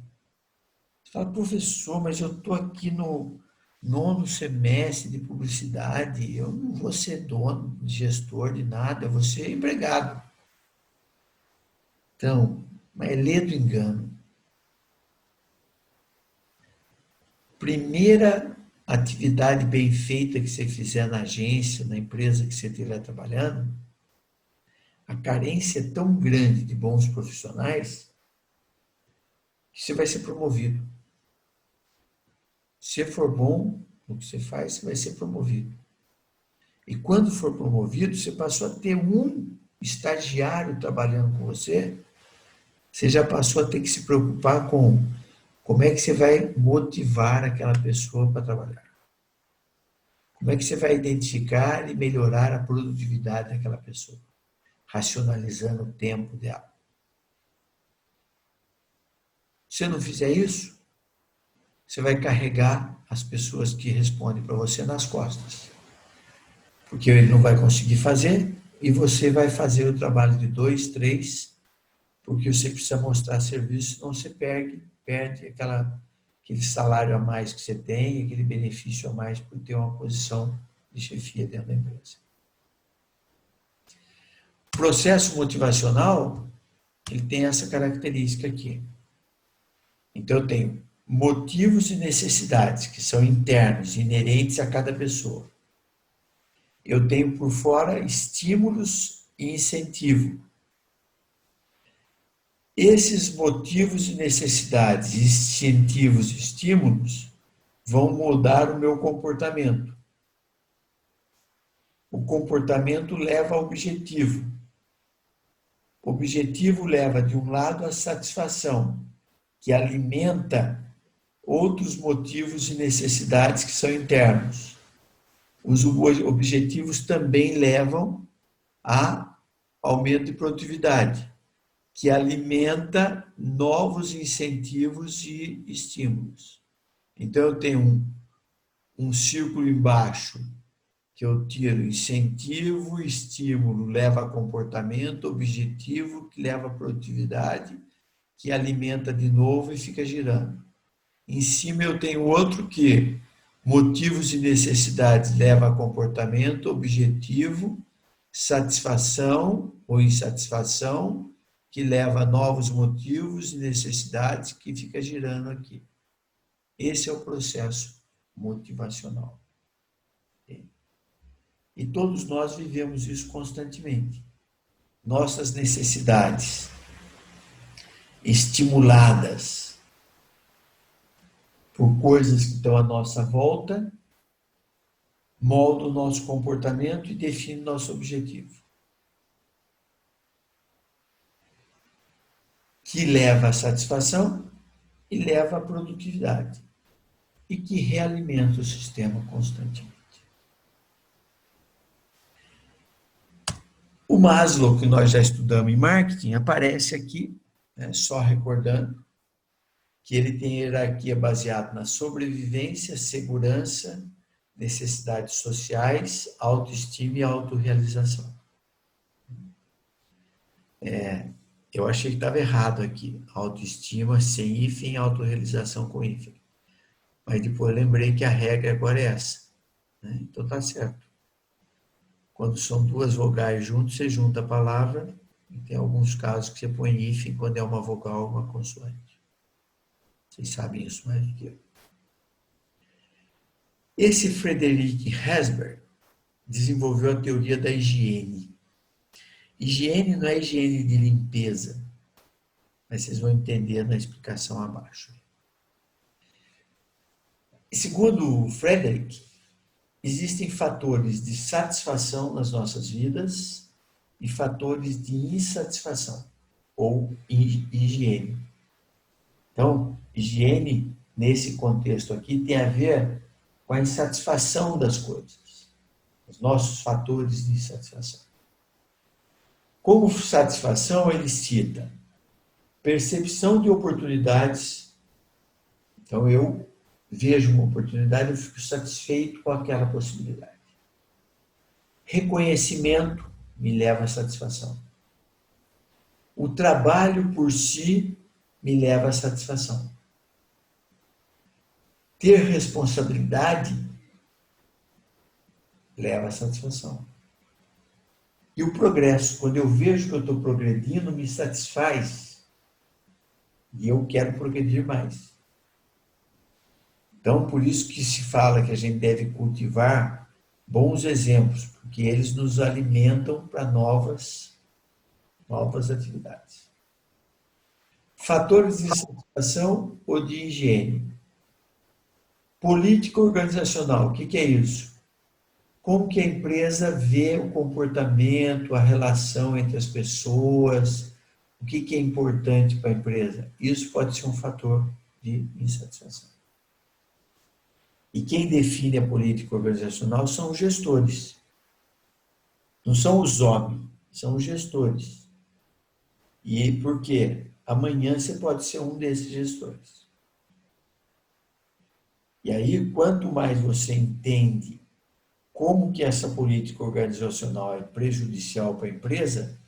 Você fala, professor, mas eu estou aqui no nono semestre de publicidade, eu não vou ser dono, gestor de nada, eu vou ser empregado. Então, mas é lê do engano. Primeira atividade bem feita que você fizer na agência, na empresa que você estiver trabalhando, a carência é tão grande de bons profissionais que você vai ser promovido. Se for bom no que você faz, você vai ser promovido. E quando for promovido, você passou a ter um estagiário trabalhando com você, você já passou a ter que se preocupar com como é que você vai motivar aquela pessoa para trabalhar. Como é que você vai identificar e melhorar a produtividade daquela pessoa, racionalizando o tempo dela. Se você não fizer isso, você vai carregar as pessoas que respondem para você nas costas. Porque ele não vai conseguir fazer e você vai fazer o trabalho de 2, 3, porque você precisa mostrar serviço, senão você perde aquele salário a mais que você tem, aquele benefício a mais por ter uma posição de chefia dentro da empresa. O processo motivacional, ele tem essa característica aqui. Então, eu tenho motivos e necessidades, que são internos, inerentes a cada pessoa. Eu tenho por fora estímulos e incentivo. Esses motivos e necessidades, incentivos e estímulos vão mudar o meu comportamento. O comportamento leva ao objetivo. O objetivo leva, de um lado, a satisfação, que alimenta outros motivos e necessidades que são internos. Os objetivos também levam a aumento de produtividade, que alimenta novos incentivos e estímulos. Então, eu tenho um círculo embaixo, que eu tiro incentivo, estímulo, leva a comportamento, objetivo, que leva a produtividade, que alimenta de novo e fica girando. Em cima eu tenho outro que motivos e necessidades leva a comportamento, objetivo, satisfação ou insatisfação, que leva a novos motivos e necessidades, que fica girando aqui. Esse é o processo motivacional. E todos nós vivemos isso constantemente. Nossas necessidades estimuladas por coisas que estão à nossa volta, moldam o nosso comportamento e definem nosso objetivo. Que leva à satisfação e leva à produtividade. E que realimenta o sistema constantemente. O Maslow, que nós já estudamos em marketing, aparece aqui, né, só recordando, que ele tem hierarquia baseada na sobrevivência, segurança, necessidades sociais, autoestima e autorrealização. Eu achei que estava errado aqui, autoestima sem hífen, autorrealização com hífen. Mas depois lembrei que a regra agora é essa. Né? Então tá certo. Quando são duas vogais juntas, você junta a palavra E tem alguns casos que você põe hífen quando é uma vogal ou uma consoante. Vocês sabem isso mais do que eu. Esse Frederick Herzberg desenvolveu a teoria da higiene. Higiene não é higiene de limpeza, mas vocês vão entender na explicação abaixo. Segundo o Frederick, existem fatores de satisfação nas nossas vidas e fatores de insatisfação, ou higiene. Então, higiene, nesse contexto aqui, tem a ver com a insatisfação das coisas, os nossos fatores de insatisfação. Como satisfação, ele cita percepção de oportunidades. Então, eu vejo uma oportunidade, eu fico satisfeito com aquela possibilidade. Reconhecimento me leva à satisfação. O trabalho por si me leva à satisfação. Ter responsabilidade leva à satisfação. E o progresso, quando eu vejo que eu estou progredindo, me satisfaz. E eu quero progredir mais. Então, por isso que se fala que a gente deve cultivar bons exemplos, porque eles nos alimentam para novas atividades. Fatores de satisfação ou de higiene. Política organizacional, o que é isso? Como que a empresa vê o comportamento, a relação entre as pessoas, o que é importante para a empresa? Isso pode ser um fator de insatisfação. E quem define a política organizacional são os gestores. Não são os homens, são os gestores. E por quê? Amanhã você pode ser um desses gestores. E aí, quanto mais você entende como que essa política organizacional é prejudicial para a empresa,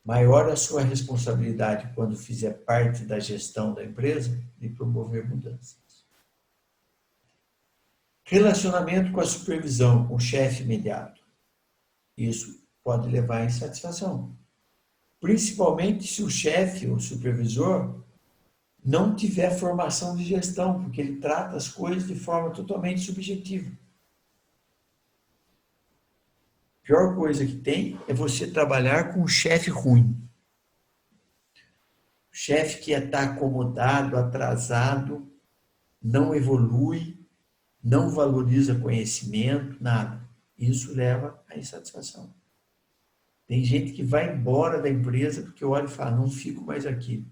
maior a sua responsabilidade quando fizer parte da gestão da empresa de promover mudanças. Relacionamento com a supervisão, com o chefe imediato. Isso pode levar à insatisfação. Principalmente se o chefe ou supervisor não tiver formação de gestão, porque ele trata as coisas de forma totalmente subjetiva. A pior coisa que tem é você trabalhar com um chefe ruim. Chefe que está acomodado, atrasado, não evolui, não valoriza conhecimento, nada. Isso leva à insatisfação. Tem gente que vai embora da empresa porque olha e fala, não fico mais aqui.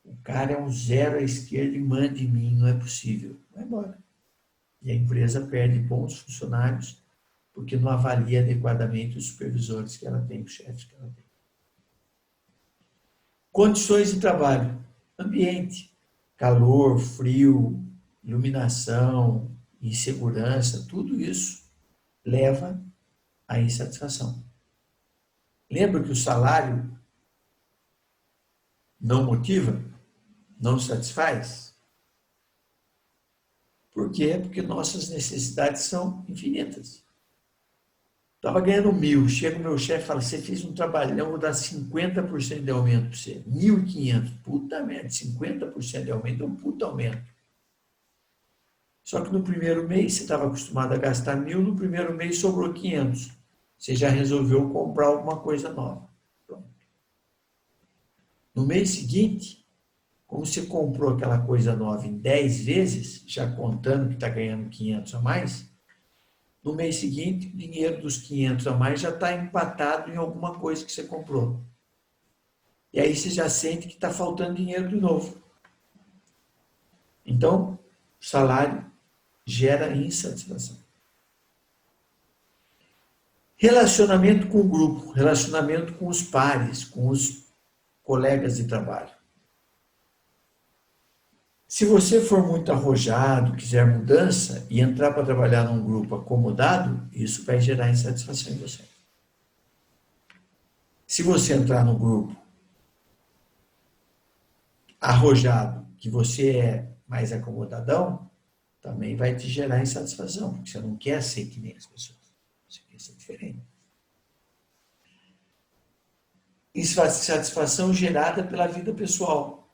O cara é um zero à esquerda e manda em mim, não é possível. Vai embora. E a empresa perde bons funcionários porque não avalia adequadamente os supervisores que ela tem, os chefes que ela tem. Condições de trabalho. Ambiente. Calor, frio, iluminação, insegurança, tudo isso leva à insatisfação. Lembra que o salário não motiva, não satisfaz? Por quê? Porque nossas necessidades são infinitas. Estava ganhando 1.000, chega o meu chefe e fala, você fez um trabalhão, vou dar 50% de aumento para você. 1.500, puta merda, 50% de aumento é um puta aumento. Só que no primeiro mês você estava acostumado a gastar 1.000, no primeiro mês sobrou 500. Você já resolveu comprar alguma coisa nova. Pronto. No mês seguinte, como você comprou aquela coisa nova em 10 vezes, já contando que está ganhando 500 a mais, no mês seguinte, o dinheiro dos 500 a mais já está empatado em alguma coisa que você comprou. E aí você já sente que está faltando dinheiro de novo. Então, o salário gera insatisfação. Relacionamento com o grupo, relacionamento com os pares, com os colegas de trabalho. Se você for muito arrojado, quiser mudança e entrar para trabalhar num grupo acomodado, isso vai gerar insatisfação em você. Se você entrar num grupo arrojado, que você é mais acomodadão, também vai te gerar insatisfação, porque você não quer ser que nem as pessoas. Você quer ser diferente. insatisfação gerada pela vida pessoal.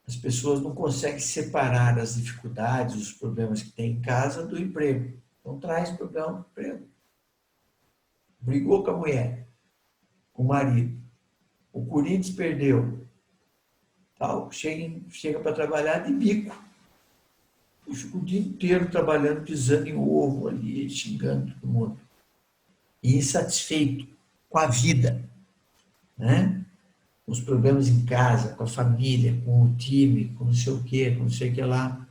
As pessoas não conseguem separar as dificuldades, os problemas que têm em casa do emprego. Então traz problema no emprego. Brigou com a mulher, com o marido. O Corinthians perdeu. Tal, chega para trabalhar de bico. Eu fico o dia inteiro trabalhando, pisando em ovo ali, xingando todo mundo. E insatisfeito com a vida, né? Com os problemas em casa, com a família, com o time, com não sei o quê, com não sei o que lá.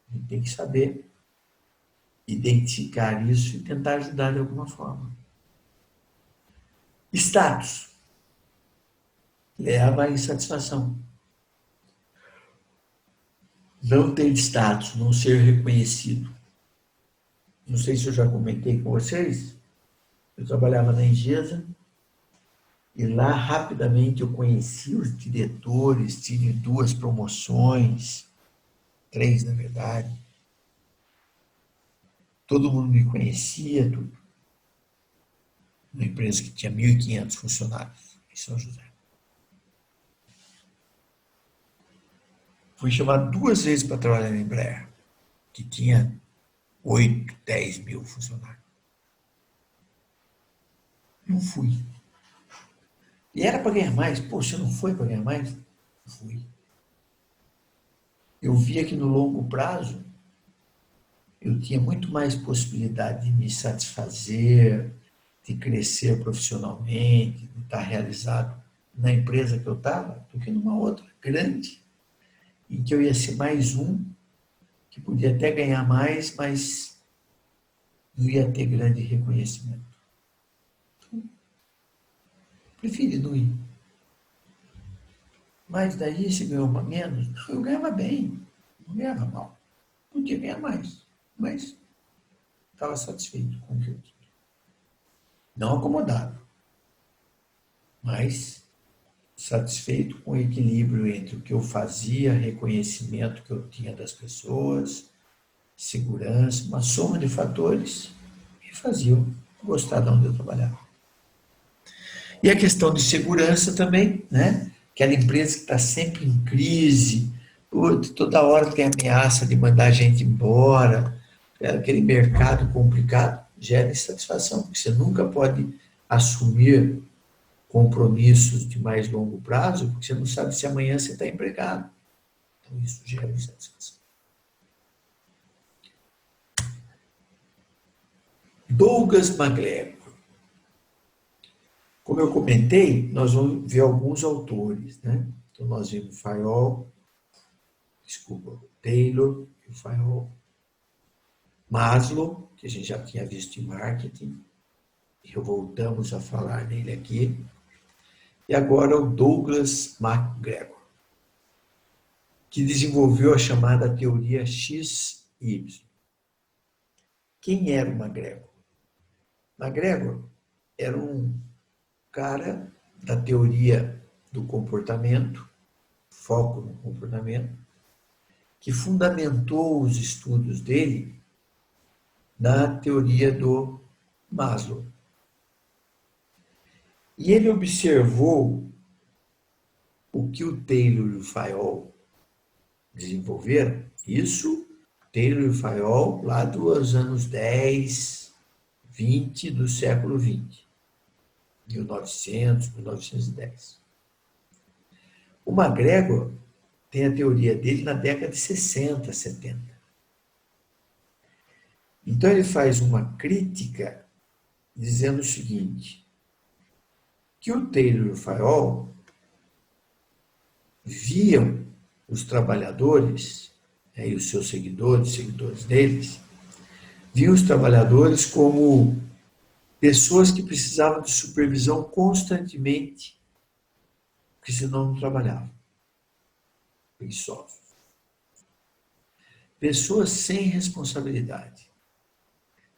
A gente tem que saber identificar isso e tentar ajudar de alguma forma. Status leva à insatisfação. Não ter status, não ser reconhecido. Não sei se eu já comentei com vocês, eu trabalhava na Engesa e lá rapidamente eu conheci os diretores, tive 2 promoções, 3 na verdade. Todo mundo me conhecia, tudo. Uma empresa que tinha 1.500 funcionários em São José. Fui chamado 2 vezes para trabalhar na Embraer, que tinha 8, 10 mil funcionários. Não fui. E era para ganhar mais. Pô, você não foi para ganhar mais? Fui. Eu via que no longo prazo eu tinha muito mais possibilidade de me satisfazer, de crescer profissionalmente, de estar realizado na empresa que eu estava, do que numa outra grande, em que eu ia ser mais um, que podia até ganhar mais, mas não ia ter grande reconhecimento. Então, preferi não ir. Mas daí se ganhou menos, eu ganhava bem, não ganhava mal. Podia ganhar mais, mas estava satisfeito com o que eu tinha. Não acomodado, mas satisfeito com o equilíbrio entre o que eu fazia, reconhecimento que eu tinha das pessoas, segurança, uma soma de fatores que faziam gostar de onde eu trabalhava. E a questão de segurança também, né? Aquela empresa que está sempre em crise, toda hora tem ameaça de mandar a gente embora, aquele mercado complicado, gera insatisfação, porque você nunca pode assumir compromissos de mais longo prazo, porque você não sabe se amanhã você está empregado. Então, isso gera insatisfação. Douglas MacGregor. Como eu comentei, nós vamos ver alguns autores, né? Então, nós vimos Taylor e o Fayol, Maslow, que a gente já tinha visto em marketing, e voltamos a falar nele aqui, e agora o Douglas MacGregor, que desenvolveu a chamada teoria XY. Quem era o MacGregor? MacGregor era um cara da teoria do comportamento, foco no comportamento, que fundamentou os estudos dele na teoria do Maslow. E ele observou o que o Taylor e o Fayol desenvolveram, isso Taylor e o Fayol lá dos anos 10, 20 do século 20, 1900, 1910. O MacGregor tem a teoria dele na década de 60, 70. Então ele faz uma crítica dizendo o seguinte, que o Taylor e o Fayol viam os trabalhadores, e os seus seguidores deles, viam os trabalhadores como pessoas que precisavam de supervisão constantemente, porque senão não trabalhavam. Preguiçosos. Pessoas sem responsabilidade,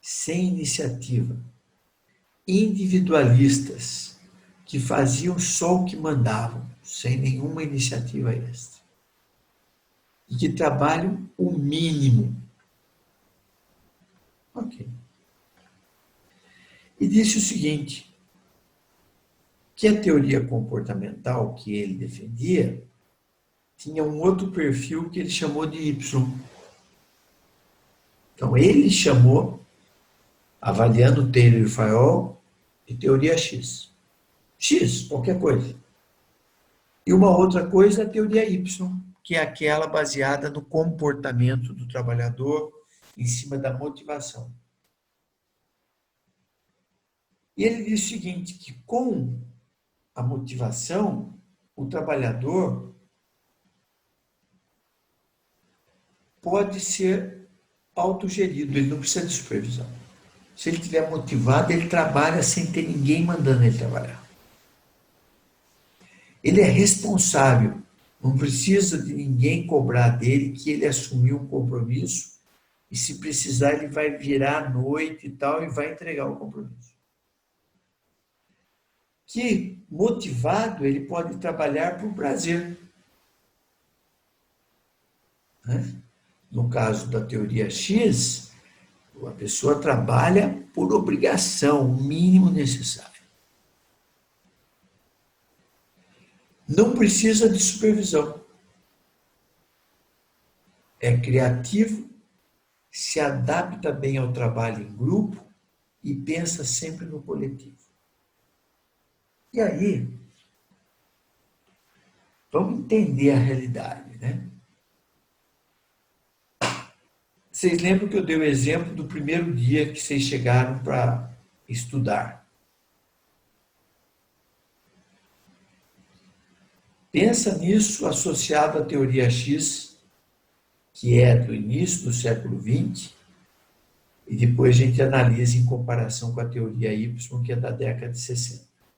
sem iniciativa, individualistas, que faziam só o que mandavam, sem nenhuma iniciativa extra. E que trabalham o mínimo. Ok. E disse o seguinte, Que a teoria comportamental que ele defendia tinha um outro perfil que ele chamou de Y. Então, ele chamou, avaliando Taylor e Fayol, de teoria X. X, qualquer coisa. E uma outra coisa é a teoria Y, que é aquela baseada no comportamento do trabalhador em cima da motivação. E ele diz o seguinte, que com a motivação, o trabalhador pode ser autogerido, ele não precisa de supervisão. Se ele estiver motivado, ele trabalha sem ter ninguém mandando ele trabalhar. Ele é responsável, não precisa de ninguém cobrar dele que ele assumiu um compromisso e se precisar ele vai virar à noite e tal e vai entregar o compromisso. Que motivado ele pode trabalhar por prazer. Né? No caso da teoria X, a pessoa trabalha por obrigação, o mínimo necessário. Não precisa de supervisão. É criativo, se adapta bem ao trabalho em grupo e pensa sempre no coletivo. E aí, vamos entender a realidade, né? Vocês lembram que eu dei o exemplo do primeiro dia que vocês chegaram para estudar? Pensa nisso associado à teoria X, que é do início do século XX, e depois a gente analisa em comparação com a teoria Y, que é da década de 60.